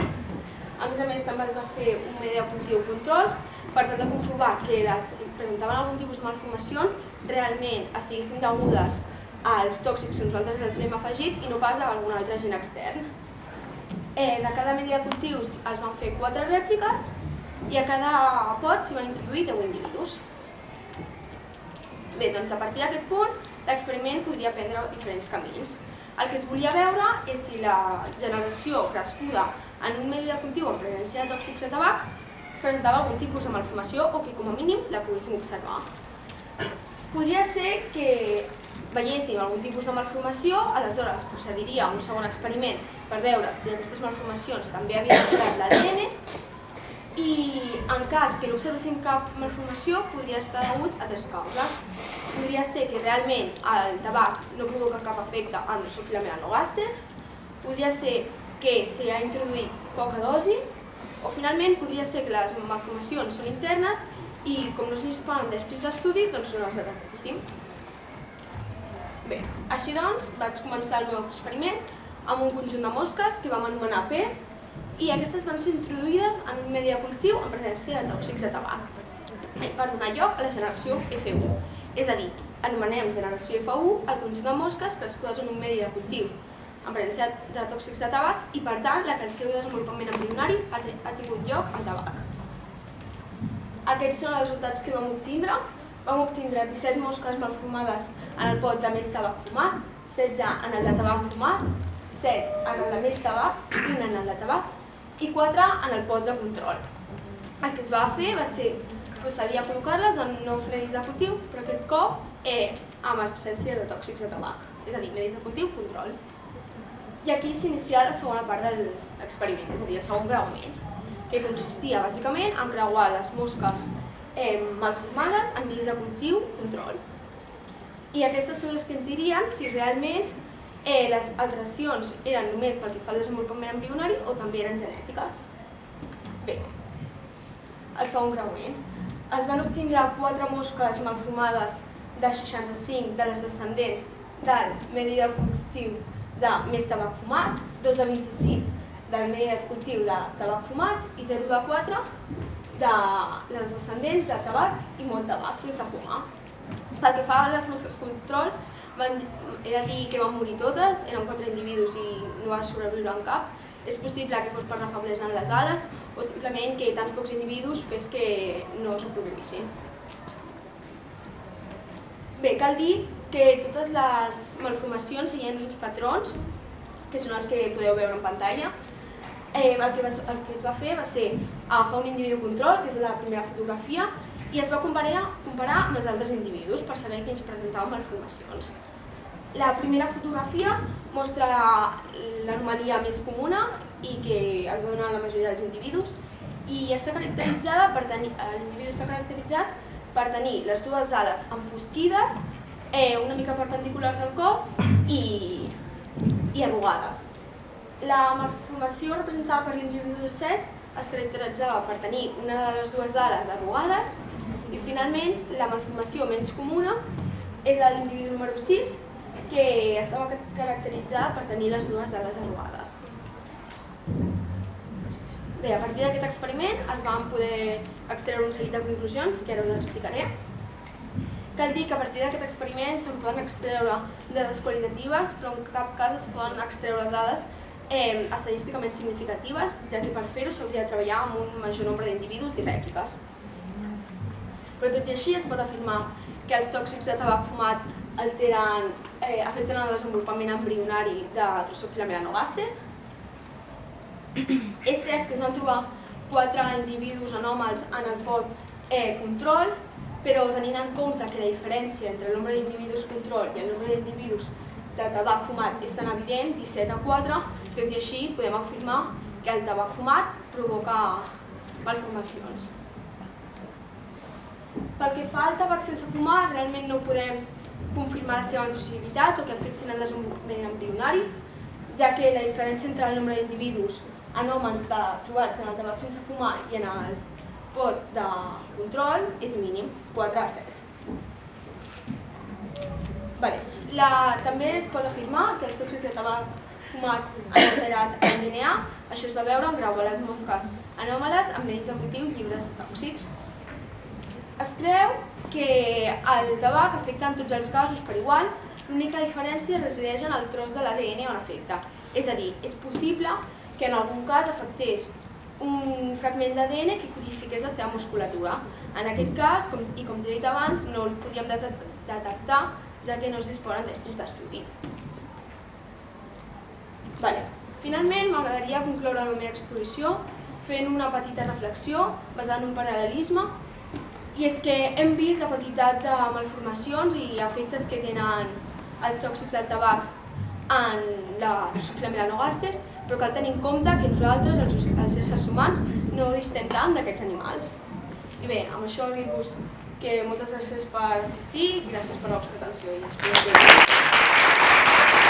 A més, també es va fer un medi de cultiu control per tal de comprovar que si presentaven algun tipus de malformació realment estiguessin degudes als tòxics que nosaltres els hem afegit i no pas a algun altre agent extern. De cada medi de cultius es van fer 4 rèpliques i a cada pot s'hi van introduir 10 individus. Bé, doncs a partir d'aquest punt l'experiment podria prendre diferents camins. El que es volia veure és si la generació crescuda en un medi de cultiu en presència de tòxics de tabac presentava algun tipus de malformació o que com a mínim la poguéssim observar. Podria ser que veiéssim algun tipus de malformació, aleshores procediria a un segon experiment per veure si aquestes malformacions també havien afectat l'ADN i en cas que no observéssim cap malformació podria estar degut a 3 causes. Podria ser que realment el tabac no provoca cap efecte en Drosophila melanogaster, podria ser que s'hi ha introduït poca dosi o finalment podria ser que les malformacions són internes i com no se'ns poden després d'estudi, doncs no les detectíssim. Bé, així doncs vaig començar el meu experiment amb un conjunt de mosques que vam anomenar P i aquestes van ser introduïdes en un medi de cultiu en presència de tòxics de tabac per donar lloc a la generació F1. És a dir, anomenem generació F1 el conjunt de mosques crescudes en un medi de cultiu en presència de tòxics de tabac i per tant la que el seu desenvolupament embrionari ha tingut lloc al tabac. Aquests són els resultats que vam obtindre. Vam obtindre 17 mosques malformades en el pot de més tabac fumat, 16 en el de tabac fumat, 7 en el de més tabac i 1 en el de tabac i 4 en el pot de control. El que es va fer va ser procedir a col·locar-les en nous medis de cultiu, però aquest cop amb absència de tòxics de tabac, és a dir, medis de cultiu control. I aquí s'inicia la segona part de l'experiment, és a dir, el segon creuament, que consistia bàsicament en creuar les mosques malformades en medis de cultiu control. I aquestes són les que ens dirien si realment les alteracions eren només pel que fa al desenvolupament embrionari o també eren genètiques. Bé, el segon creuament. Es van obtindre 4 mosques malformades de 65 de les descendents del medi de cultiu de més tabac fumat, 2 de 26 del medi de cultiu de tabac fumat i 0 de 4 de les descendents de tabac i molt tabac sense fumar. Pel que fa a les mosques control, he de dir que van morir totes, eren 4 individus i no va sobreviure en cap. És possible que fos per la feblesa en les ales o simplement que tants pocs individus fes que no es reproduïssin. Bé, cal dir que totes les malformacions seguien uns patrons, que són els que podeu veure en pantalla. El que es va fer va ser agafar un individu control, que és la primera fotografia, i es va comparar amb els altres individus per saber quins presentaven malformacions. La primera fotografia mostra l'anomalia més comuna i que es va donar a la majoria dels individus i està caracteritzada per tenir, l'individu està caracteritzat per tenir les dues ales enfosquides, una mica perpendiculars al cos i arrugades. La malformació representada per l'individu 7 es caracteritzava per tenir una de les dues ales arrugades i finalment la malformació menys comuna és la de l'individu número 6, que estava caracteritzada per tenir les dues ales arrugades. Bé, a partir d'aquest experiment es van poder extreure un seguit de conclusions que ara us explicaré. Cal dir que a partir d'aquest experiment se'n poden extreure dades qualitatives, però en cap cas es poden extreure dades estadísticament significatives, ja que per fer-ho s'hauria de treballar amb un major nombre d'individus i rèpliques. Però tot i així es pot afirmar que els tòxics de tabac fumat afecten el desenvolupament embrionari de Drosophila melanogaster. És cert que es van trobar 4 individus anòmals en el pot control, però tenint en compte que la diferència entre el nombre d'individus control i el nombre d'individus de tabac fumat és tan evident, 17-4, tot i així podem afirmar que el tabac fumat provoca malformacions. Pel que fa al tabac sense fumar, realment no podem confirmar la seva nocivitat o que afectin el desenvolupament embrionari, ja que la diferència entre el nombre d'individus anòmals trobats en el tabac sense fumar i en el pot de control és mínim, 4-7. També es pot afirmar que els tòxics de tabac fumat han alterat el DNA. Això es va veure en grau a les mosques anòmales amb lleis de cultiu lliures de tòxics. Es creu que el tabac afecta en tots els casos per igual, l'única diferència resideix en el tros de l'ADN on afecta. És a dir, és possible que en algun cas afectés un fragment d'ADN que codifiqués la seva musculatura. En aquest cas, i com ja he dit abans, no el podríem detectar, ja que no es disposen d'estris d'estudi. Finalment, m'agradaria concloure la meva exposició fent una petita reflexió basada en un paral·lelisme, i és que hem vist la quantitat de malformacions i efectes que tenen els tòxics del tabac en la Drosophila melanogaster, però cal tenir en compte que nosaltres, els éssers humans, no distem tant d'aquests animals. I bé, amb això dir-vos que moltes gràcies per assistir, gràcies per la vostra atenció i espero que...